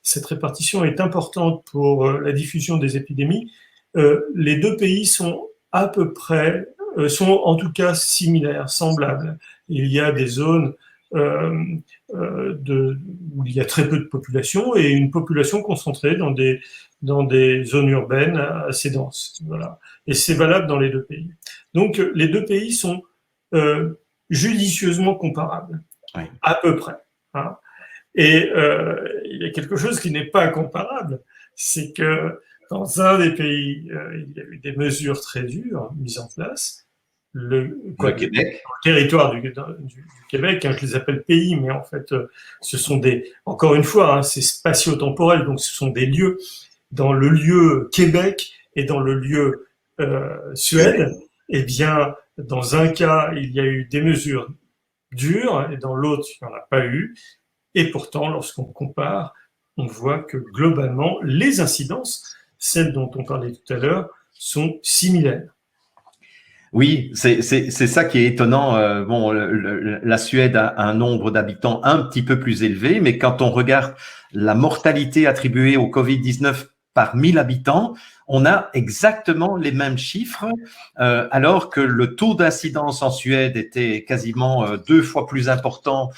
cette répartition est importante pour la diffusion des épidémies. Les deux pays sont à peu près, sont en tout cas similaires, semblables. Il y a des zones euh, où il y a très peu de population et une population concentrée dans des zones urbaines assez denses. Voilà. Et c'est valable dans les deux pays. Donc les deux pays sont judicieusement comparables, Oui. à peu près. Hein. Et il y a quelque chose qui n'est pas comparable, c'est que dans un des pays, il y a eu des mesures très dures mises en place. Le Québec. territoire du Québec, hein, je les appelle pays, mais en fait, ce sont encore une fois, hein, c'est spatio-temporel, donc ce sont des lieux. Dans le lieu Québec et dans le lieu Suède, eh bien, dans un cas, il y a eu des mesures dures et dans l'autre, il n'y en a pas eu. Et pourtant, lorsqu'on compare, on voit que globalement, les incidences, celles dont on parlait tout à l'heure, sont similaires. Oui, c'est ça qui est étonnant. Bon, la Suède a un nombre d'habitants un petit peu plus élevé, mais quand on regarde la mortalité attribuée au Covid-19 par 1000 habitants, on a exactement les mêmes chiffres, alors que le taux d'incidence en Suède était quasiment 2 fois plus important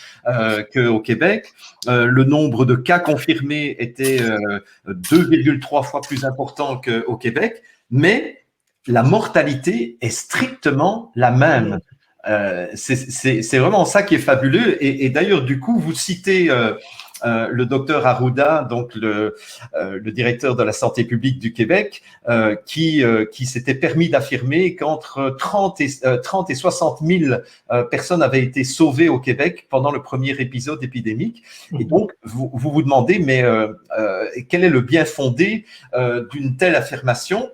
qu'au Québec. Le nombre de cas confirmés était 2,3 fois plus important qu'au Québec, mais la mortalité est strictement la même. C'est vraiment ça qui est fabuleux. Et d'ailleurs, du coup, vous citez le docteur Arruda, donc le directeur de la santé publique du Québec, qui s'était permis d'affirmer qu'entre 30 et 60 000 personnes avaient été sauvées au Québec pendant le premier épisode épidémique. Et donc, vous demandez, mais quel est le bien fondé d'une telle affirmation,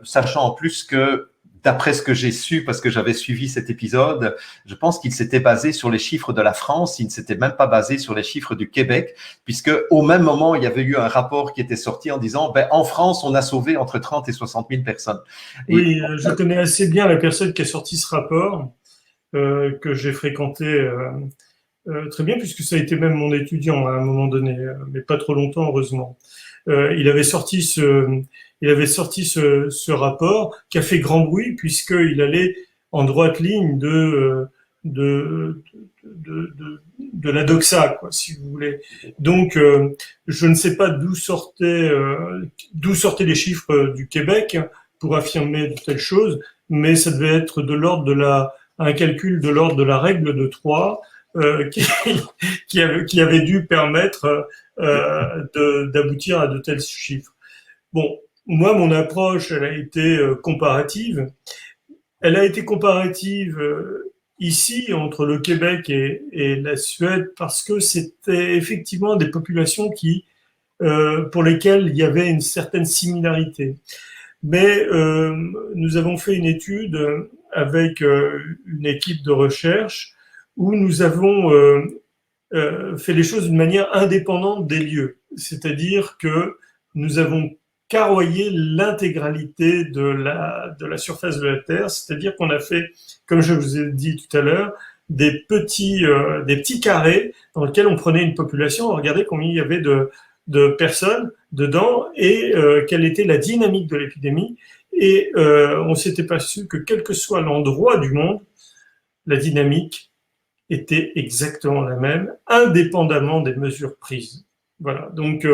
sachant en plus que, d'après ce que j'ai su, parce que j'avais suivi cet épisode, je pense qu'il s'était basé sur les chiffres de la France, il ne s'était même pas basé sur les chiffres du Québec, puisque au même moment, il y avait eu un rapport qui était sorti en disant, en France, on a sauvé entre 30 et 60 000 personnes. Oui, je connais assez bien la personne qui a sorti ce rapport, que j'ai fréquenté très bien, puisque ça a été même mon étudiant à un moment donné, mais pas trop longtemps, heureusement. Il avait sorti ce rapport qui a fait grand bruit puisqu'il allait en droite ligne de la doxa, quoi, si vous voulez. Donc, je ne sais pas d'où sortaient les chiffres du Québec pour affirmer de telles choses, mais ça devait être de l'ordre un calcul de l'ordre de la règle de 3 qui avait dû permettre d'aboutir à de tels chiffres. Bon, moi, mon approche, elle a été comparative. Elle a été comparative ici entre le Québec et la Suède parce que c'était effectivement des populations pour lesquelles il y avait une certaine similarité. Mais nous avons fait une étude avec une équipe de recherche où nous avons fait les choses d'une manière indépendante des lieux. C'est-à-dire que nous avons carroyé l'intégralité de la surface de la Terre, c'est-à-dire qu'on a fait, comme je vous ai dit tout à l'heure, des petits carrés dans lesquels on prenait une population, on regardait combien il y avait de personnes dedans et quelle était la dynamique de l'épidémie. Et on s'était aperçu que quel que soit l'endroit du monde, la dynamique était exactement la même, indépendamment des mesures prises. Voilà. Donc,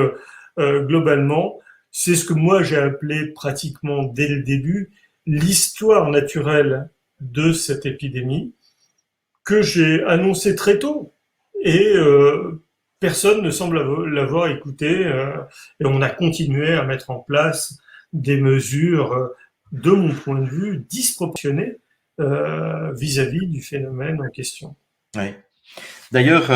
globalement, c'est ce que moi j'ai appelé pratiquement dès le début l'histoire naturelle de cette épidémie, que j'ai annoncé très tôt. Et personne ne semble l'avoir écouté. Et on a continué à mettre en place des mesures, de mon point de vue, disproportionnées vis-à-vis du phénomène en question. Oui. D'ailleurs,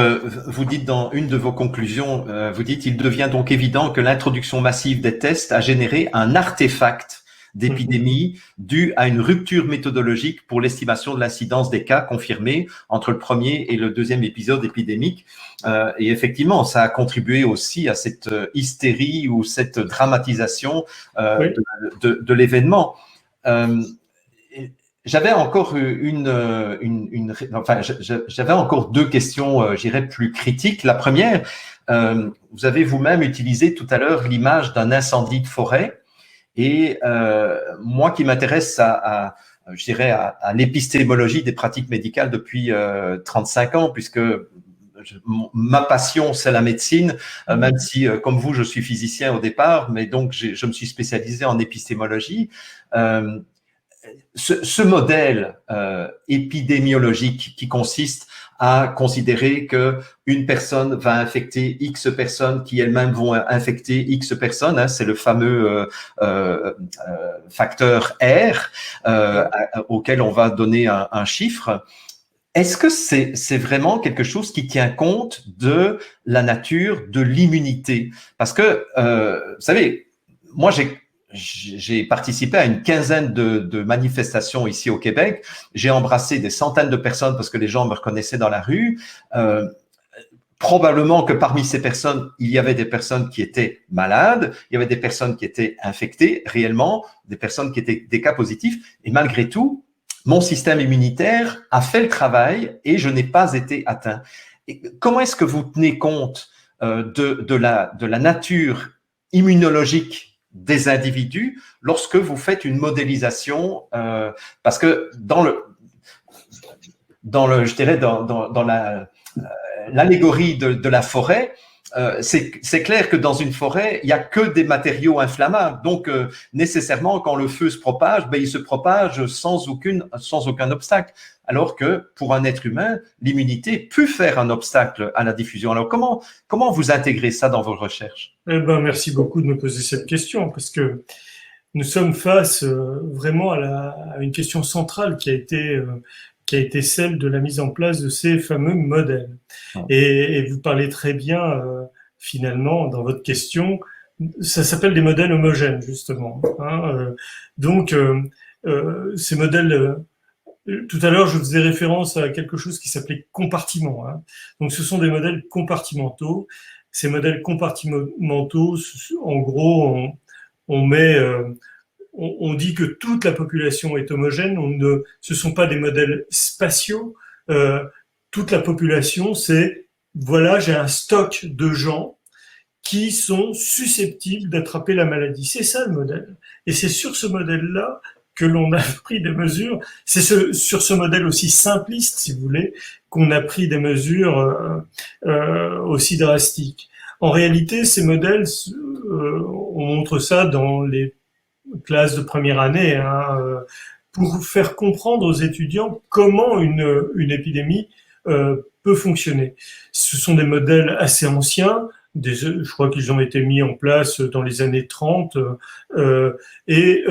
vous dites dans une de vos conclusions, vous dites, il devient donc évident que l'introduction massive des tests a généré un artefact d'épidémie dû à une rupture méthodologique pour l'estimation de l'incidence des cas confirmés entre le premier et le deuxième épisode épidémique. Et effectivement, ça a contribué aussi à cette hystérie ou cette dramatisation Oui. de l'événement. J'avais encore j'avais encore deux questions, je dirais, plus critiques. La première, vous avez vous-même utilisé tout à l'heure l'image d'un incendie de forêt. Et moi qui m'intéresse je dirais, à l'épistémologie des pratiques médicales depuis 35 ans, puisque ma passion, c'est la médecine, même si, comme vous, je suis physicien au départ, mais donc je me suis spécialisé en épistémologie. Ce modèle épidémiologique qui consiste à considérer que une personne va infecter X personnes qui elles-mêmes vont infecter X personnes, hein, c'est le fameux facteur R auquel on va donner un chiffre. Est-ce que c'est vraiment quelque chose qui tient compte de la nature de l'immunité? Parce que, vous savez, moi j'ai participé à une quinzaine de manifestations ici au Québec. J'ai embrassé des centaines de personnes parce que les gens me reconnaissaient dans la rue. Probablement que parmi ces personnes, il y avait des personnes qui étaient malades, il y avait des personnes qui étaient infectées réellement, des personnes qui étaient des cas positifs. Et malgré tout, mon système immunitaire a fait le travail et je n'ai pas été atteint. Et comment est-ce que vous tenez compte de la nature immunologique des individus lorsque vous faites une modélisation, parce que je dirais dans l'allégorie de la forêt, c'est clair que dans une forêt, il n'y a que des matériaux inflammables. Donc, nécessairement, quand le feu se propage, il se propage sans aucun obstacle. Alors que pour un être humain, l'immunité peut faire un obstacle à la diffusion. Alors, comment vous intégrez ça dans vos recherches? Merci beaucoup de me poser cette question, parce que nous sommes face vraiment à une question centrale qui a été celle de la mise en place de ces fameux modèles. Et vous parlez très bien, finalement, dans votre question, ça s'appelle des modèles homogènes, justement. Hein, donc, ces modèles, tout à l'heure, je faisais référence à quelque chose qui s'appelait compartiment. Hein. Donc, ce sont des modèles compartimentaux. Ces modèles compartimentaux, en gros, on met... on dit que toute la population est homogène. Ce ne sont pas des modèles spatiaux. Toute la population, c'est, voilà, j'ai un stock de gens qui sont susceptibles d'attraper la maladie. C'est ça le modèle. Et c'est sur ce modèle-là que l'on a pris des mesures. C'est sur ce modèle aussi simpliste, si vous voulez, qu'on a pris des mesures aussi drastiques. En réalité, ces modèles, on montre ça dans les classes de première année, hein, pour faire comprendre aux étudiants comment une épidémie peut fonctionner. Ce sont des modèles assez anciens, je crois qu'ils ont été mis en place dans les années 30, et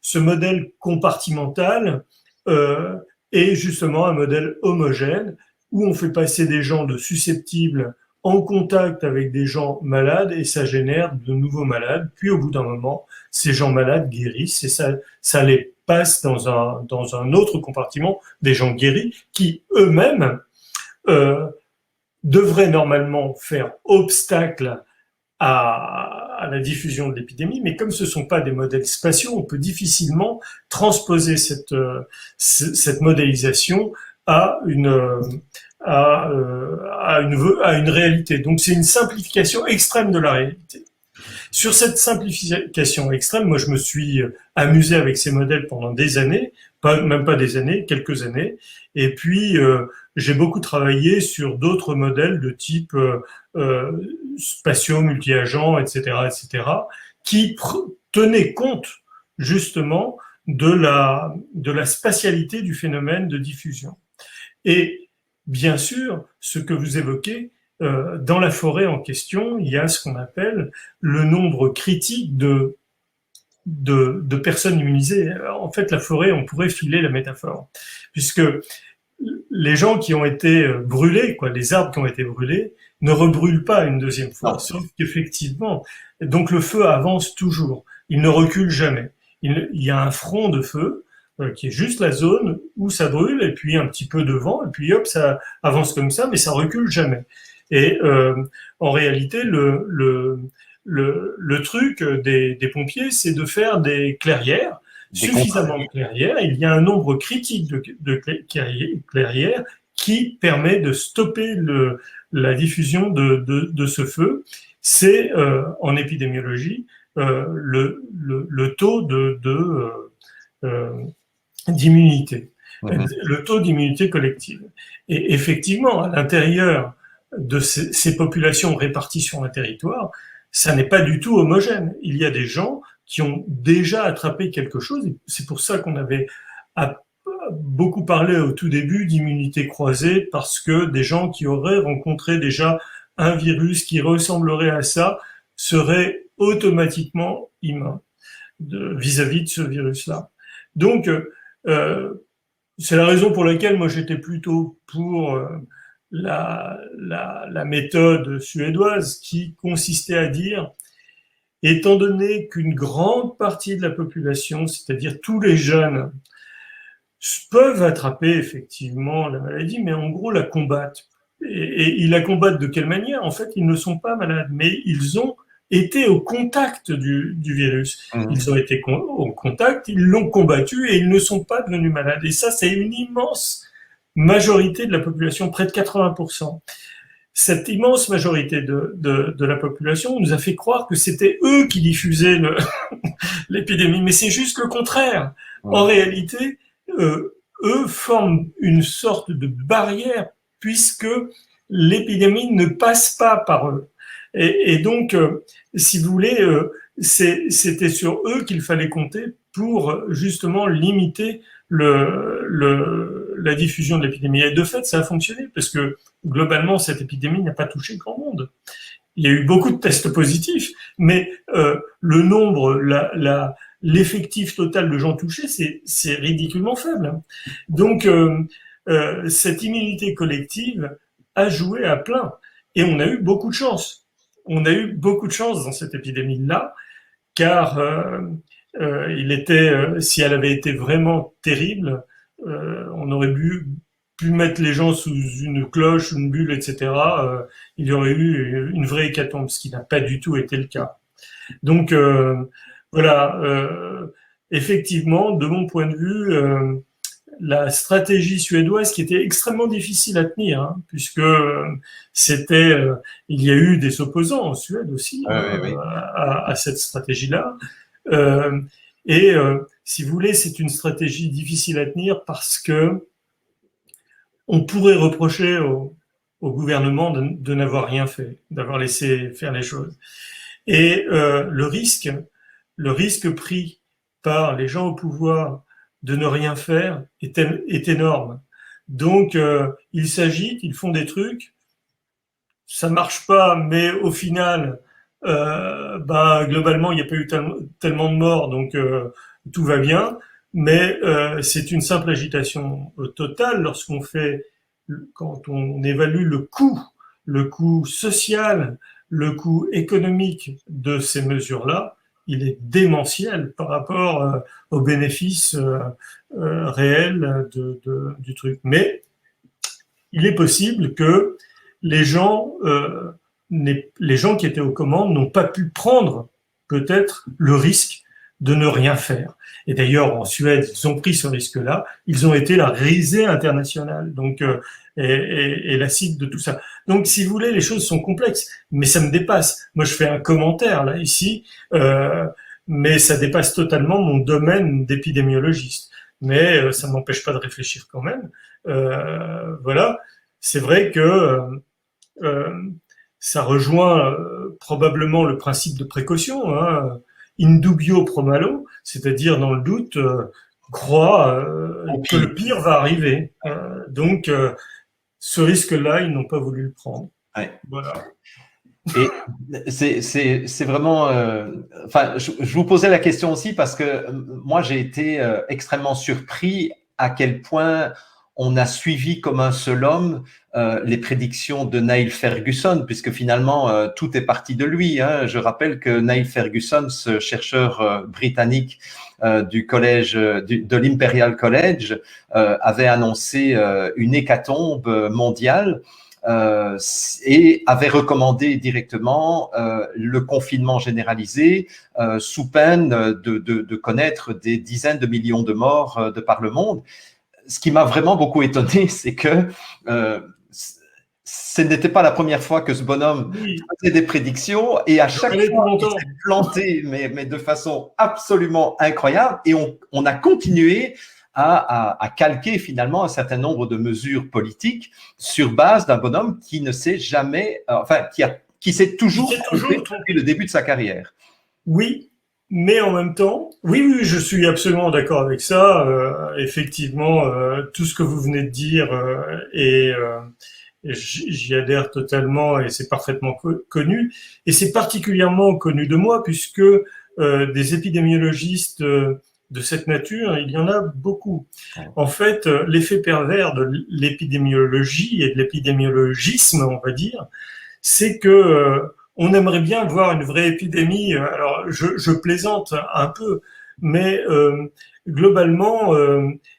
ce modèle compartimental est justement un modèle homogène où on fait passer des gens de susceptibles en contact avec des gens malades et ça génère de nouveaux malades. Puis au bout d'un moment, ces gens malades guérissent et ça les passe dans un autre compartiment, des gens guéris qui eux-mêmes devraient normalement faire obstacle à la diffusion de l'épidémie, mais comme ce ne sont pas des modèles spatiaux, on peut difficilement transposer cette modélisation à à une réalité. Donc c'est une simplification extrême de la réalité. Sur cette simplification extrême, moi je me suis amusé avec ces modèles pendant des années, même pas des années, quelques années, et puis j'ai beaucoup travaillé sur d'autres modèles de type spatiaux, multi-agents, etc., qui tenaient compte justement de la spatialité du phénomène de diffusion. Et bien sûr, ce que vous évoquez, dans la forêt en question, il y a ce qu'on appelle le nombre critique de personnes immunisées. En fait, la forêt, on pourrait filer la métaphore, puisque les gens qui ont été brûlés, les arbres qui ont été brûlés, ne rebrûlent pas une deuxième fois, Non. sauf qu'effectivement, donc le feu avance toujours, il ne recule jamais. Il y a un front de feu qui est juste la zone où ça brûle, et puis un petit peu de vent, et puis hop, ça avance comme ça, mais ça recule jamais. Et en réalité, le truc des pompiers, c'est de faire des clairières, suffisamment de clairières. Il y a un nombre critique de clairières qui permet de stopper la diffusion de ce feu. C'est en épidémiologie le taux d'immunité, le taux d'immunité collective. Et effectivement, à l'intérieur de ces populations réparties sur un territoire, ça n'est pas du tout homogène. Il y a des gens qui ont déjà attrapé quelque chose. C'est pour ça qu'on avait beaucoup parlé au tout début d'immunité croisée, parce que des gens qui auraient rencontré déjà un virus qui ressemblerait à ça seraient automatiquement immuns vis-à-vis de ce virus-là. Donc, c'est la raison pour laquelle moi j'étais plutôt pour la méthode suédoise, qui consistait à dire, étant donné qu'une grande partie de la population, c'est-à-dire tous les jeunes, peuvent attraper effectivement la maladie, mais en gros la combattent. Et ils la combattent de quelle manière? En fait, ils ne sont pas malades, mais ils ont été au contact du virus. Ils ont été au contact, ils l'ont combattu et ils ne sont pas devenus malades. Et ça, c'est une immense majorité de la population, près de 80%. Cette immense majorité de la population nous a fait croire que c'était eux qui diffusaient l'épidémie, mais c'est juste le contraire. En réalité, eux forment une sorte de barrière, puisque l'épidémie ne passe pas par eux. Et donc, si vous voulez, c'était sur eux qu'il fallait compter pour justement limiter la diffusion de l'épidémie. Et de fait, ça a fonctionné, parce que globalement, cette épidémie n'a pas touché grand monde. Il y a eu beaucoup de tests positifs, mais le nombre, l'effectif total de gens touchés, c'est ridiculement faible. Donc, cette immunité collective a joué à plein. Et on a eu beaucoup de chance. On a eu beaucoup de chance dans cette épidémie-là, car si elle avait été vraiment terrible, on aurait pu mettre les gens sous une cloche, une bulle, etc. Il y aurait eu une vraie hécatombe, ce qui n'a pas du tout été le cas. Donc, voilà, effectivement, de mon point de vue, la stratégie suédoise, qui était extrêmement difficile à tenir, puisque il y a eu des opposants en Suède aussi oui. à cette stratégie-là. Si vous voulez, c'est une stratégie difficile à tenir, parce que on pourrait reprocher au gouvernement de n'avoir rien fait, d'avoir laissé faire les choses. Et le risque pris par les gens au pouvoir de ne rien faire est énorme. Donc, ils s'agitent, ils font des trucs, ça marche pas, mais au final, globalement, il n'y a pas eu tellement de morts, donc tout va bien. Mais c'est une simple agitation totale quand on évalue le coût social, le coût économique de ces mesures-là. Il est démentiel par rapport aux bénéfices réels du truc. Mais il est possible que les gens, les gens qui étaient aux commandes n'ont pas pu prendre peut-être le risque de ne rien faire. Et d'ailleurs, en Suède, ils ont pris ce risque-là. Ils ont été la risée internationale, donc et la cible de tout ça. Donc, si vous voulez, les choses sont complexes, mais ça me dépasse. Moi, je fais un commentaire là ici, mais ça dépasse totalement mon domaine d'épidémiologiste. Mais ça ne m'empêche pas de réfléchir quand même. Voilà, c'est vrai que euh, ça rejoint probablement le principe de précaution, hein, in dubio pro malo, c'est-à-dire dans le doute, croit que le pire va arriver. Donc, ce risque-là, ils n'ont pas voulu le prendre. Ouais. Voilà. Et c'est vraiment. Enfin, je vous posais la question aussi parce que moi, j'ai été extrêmement surpris à quel point on a suivi comme un seul homme les prédictions de Niall Ferguson, puisque finalement, tout est parti de lui. Hein. Je rappelle que Niall Ferguson, ce chercheur britannique du collège, de l'Imperial College, avait annoncé une hécatombe mondiale. Et avait recommandé directement le confinement généralisé sous peine de connaître des dizaines de millions de morts de par le monde. Ce qui m'a vraiment beaucoup étonné, c'est que ce n'était pas la première fois que ce bonhomme faisait des prédictions et à chaque fois, il s'est planté, mais de façon absolument incroyable. Et on a continué à calquer finalement un certain nombre de mesures politiques sur base d'un bonhomme qui ne s'est jamais, enfin, qui s'est toujours trompé depuis le début de sa carrière. Oui, mais en même temps, oui, je suis absolument d'accord avec ça. Effectivement, tout ce que vous venez de dire et j'y adhère totalement et c'est parfaitement connu. Et c'est particulièrement connu de moi puisque des épidémiologistes de cette nature, il y en a beaucoup. En fait, l'effet pervers de l'épidémiologie et de l'épidémiologisme, on va dire, c'est que on aimerait bien voir une vraie épidémie. Alors, je plaisante un peu, mais globalement,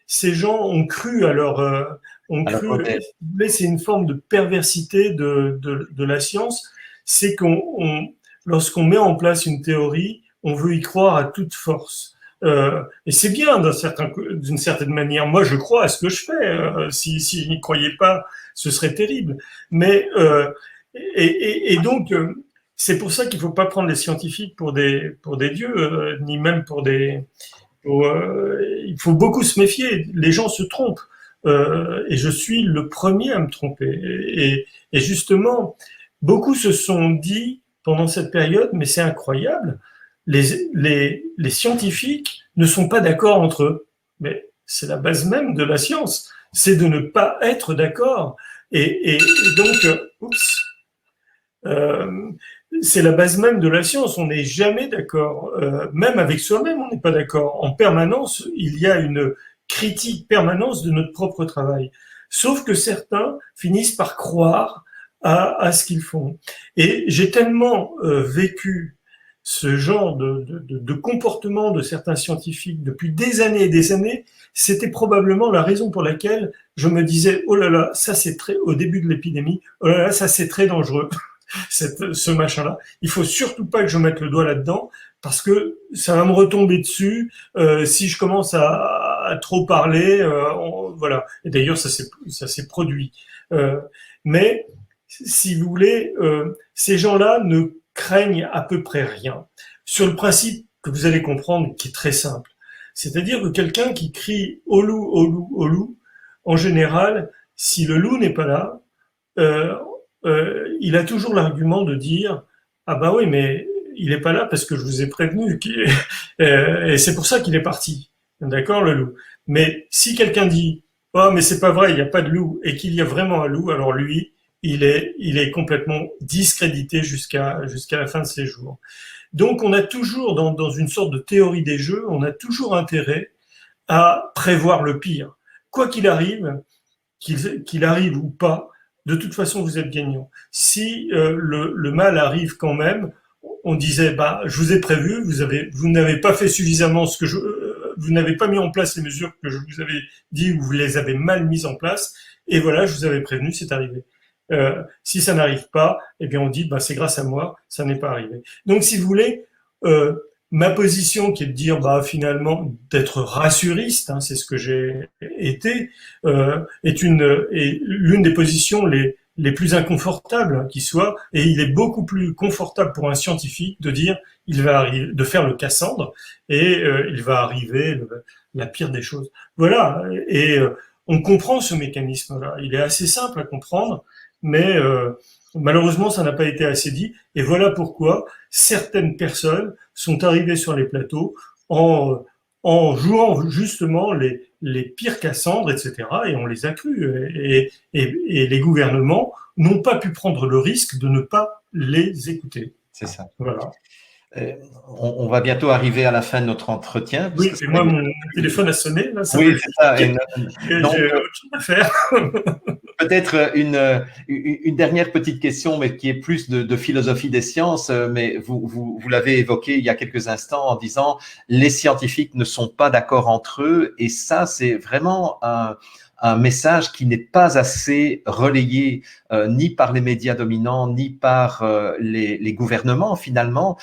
ces gens ont cru à leur, c'est une forme de perversité de la science, c'est lorsqu'on met en place une théorie, on veut y croire à toute force. Et c'est bien d'une certaine manière. Moi, je crois à ce que je fais. Si je n'y croyais pas, ce serait terrible. Mais et donc, c'est pour ça qu'il ne faut pas prendre les scientifiques pour des dieux, ni même pour des. Il faut beaucoup se méfier. Les gens se trompent. Et je suis le premier à me tromper. Et justement, beaucoup se sont dit pendant cette période, mais c'est incroyable, les scientifiques ne sont pas d'accord entre eux. Mais c'est la base même de la science, c'est de ne pas être d'accord. Et donc, c'est la base même de la science, on n'est jamais d'accord. Même avec soi-même, on n'est pas d'accord. En permanence, il y a une critique permanente de notre propre travail. Sauf que certains finissent par croire à ce qu'ils font. Et j'ai tellement vécu ce genre de comportement de certains scientifiques depuis des années et des années, c'était probablement la raison pour laquelle je me disais, oh là là, ça c'est très, au début de l'épidémie, oh là là, ça c'est très dangereux, ce machin-là. Il faut surtout pas que je mette le doigt là-dedans, parce que ça va me retomber dessus si je commence à trop parler, voilà. Et d'ailleurs, ça s'est produit. Mais si vous voulez, ces gens-là ne craignent à peu près rien. Sur le principe que vous allez comprendre, qui est très simple, c'est-à-dire que quelqu'un qui crie au loup, au loup, au loup, en général, si le loup n'est pas là, il a toujours l'argument de dire ah bah oui, mais il n'est pas là parce que je vous ai prévenu et c'est pour ça qu'il est parti. D'accord, le loup. Mais si quelqu'un dit oh mais c'est pas vrai, il n'y a pas de loup et qu'il y a vraiment un loup, alors lui, il est complètement discrédité jusqu'à la fin de ses jours. Donc on a toujours dans une sorte de théorie des jeux, on a toujours intérêt à prévoir le pire. Quoi qu'il arrive, qu'il arrive ou pas, de toute façon, vous êtes gagnant. Si le mal arrive quand même, on disait, bah, je vous ai prévu, vous n'avez pas fait suffisamment vous n'avez pas mis en place les mesures que je vous avais dit ou vous les avez mal mises en place, et voilà, je vous avais prévenu, c'est arrivé. Si ça n'arrive pas, eh bien on dit bah, c'est grâce à moi, ça n'est pas arrivé. Donc si vous voulez, ma position qui est de dire bah finalement d'être rassuriste, hein, c'est ce que j'ai été, est l'une des positions les plus inconfortables qui soient, et il est beaucoup plus confortable pour un scientifique de dire il va arriver, de faire le Cassandre et il va arriver la pire des choses. Voilà, et on comprend ce mécanisme-là. Il est assez simple à comprendre, mais malheureusement, ça n'a pas été assez dit. Et voilà pourquoi certaines personnes sont arrivées sur les plateaux en jouant justement les pires Cassandres, etc. Et on les a crus. Et les gouvernements n'ont pas pu prendre le risque de ne pas les écouter. C'est ça. Voilà. On va bientôt arriver à la fin de notre entretien. Oui, et moi, mon téléphone a sonné. Là, oui, c'est ça. J'ai autre chose à faire. Peut-être une dernière petite question, mais qui est plus de philosophie des sciences, mais vous l'avez évoqué il y a quelques instants en disant les scientifiques ne sont pas d'accord entre eux, et ça, c'est vraiment un message qui n'est pas assez relayé ni par les médias dominants, ni par les gouvernements finalement.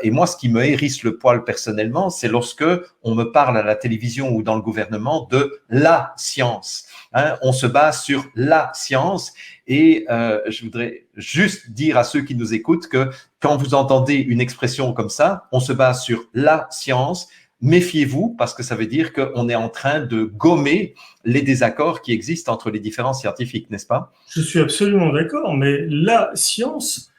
Et moi, ce qui me hérisse le poil personnellement, c'est lorsque on me parle à la télévision ou dans le gouvernement de la science. Hein, on se base sur la science et je voudrais juste dire à ceux qui nous écoutent que quand vous entendez une expression comme ça, on se base sur la science. Méfiez-vous parce que ça veut dire qu'on est en train de gommer les désaccords qui existent entre les différents scientifiques, n'est-ce pas? Je suis absolument d'accord, mais la science,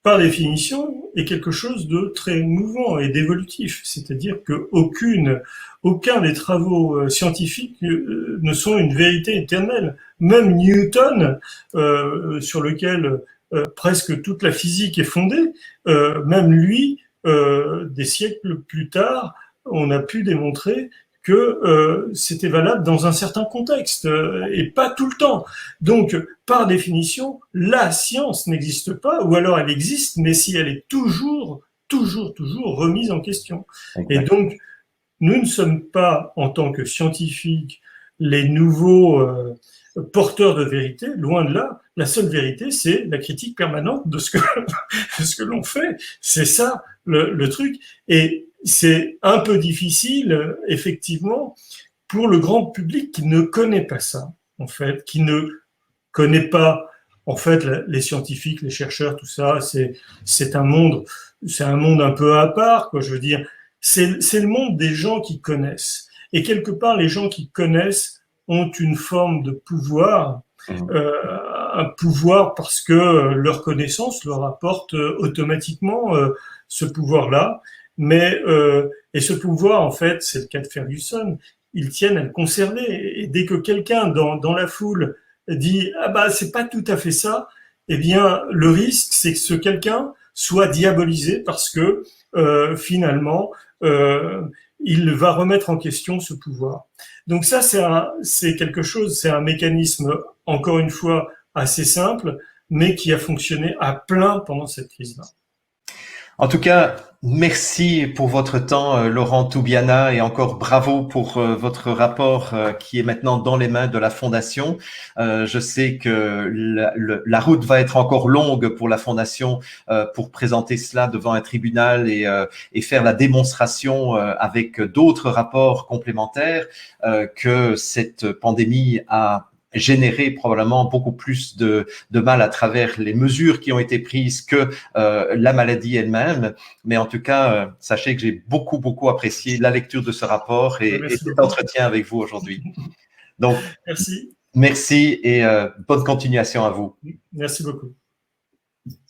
par définition, est quelque chose de très mouvant et d'évolutif. C'est-à-dire qu'aucun des travaux scientifiques ne sont une vérité éternelle. Même Newton, sur lequel presque toute la physique est fondée, même lui, des siècles plus tard, on a pu démontrer que c'était valable dans un certain contexte et pas tout le temps. Donc, par définition, la science n'existe pas, ou alors elle existe, mais si elle est toujours remise en question. Et donc, nous ne sommes pas, en tant que scientifiques, les nouveaux porteurs de vérité, loin de là. La seule vérité, c'est la critique permanente de ce que l'on fait. C'est ça le truc. Et c'est un peu difficile, effectivement, pour le grand public qui ne connaît pas ça, en fait, qui ne connaît pas, en fait, les scientifiques, les chercheurs, tout ça. C'est un monde un peu à part, quoi. Je veux dire, c'est le monde des gens qui connaissent. Et quelque part, les gens qui connaissent ont une forme de pouvoir, un pouvoir parce que leur connaissance leur apporte automatiquement ce pouvoir-là. Mais et ce pouvoir, en fait, c'est le cas de Ferguson, ils tiennent à le conserver. Et dès que quelqu'un dans la foule dit ah bah c'est pas tout à fait ça, eh bien le risque c'est que ce quelqu'un soit diabolisé parce que finalement il va remettre en question ce pouvoir. Donc ça c'est quelque chose, c'est un mécanisme encore une fois assez simple, mais qui a fonctionné à plein pendant cette crise-là. En tout cas, merci pour votre temps, Laurent Toubiana, et encore bravo pour votre rapport qui est maintenant dans les mains de la Fondation. Je sais que la route va être encore longue pour la Fondation pour présenter cela devant un tribunal et faire la démonstration avec d'autres rapports complémentaires que cette pandémie a générer probablement beaucoup plus de mal à travers les mesures qui ont été prises que la maladie elle-même. Mais en tout cas, sachez que j'ai beaucoup apprécié la lecture de ce rapport et cet entretien avec vous aujourd'hui. Donc, merci. Merci et bonne continuation à vous. Merci beaucoup.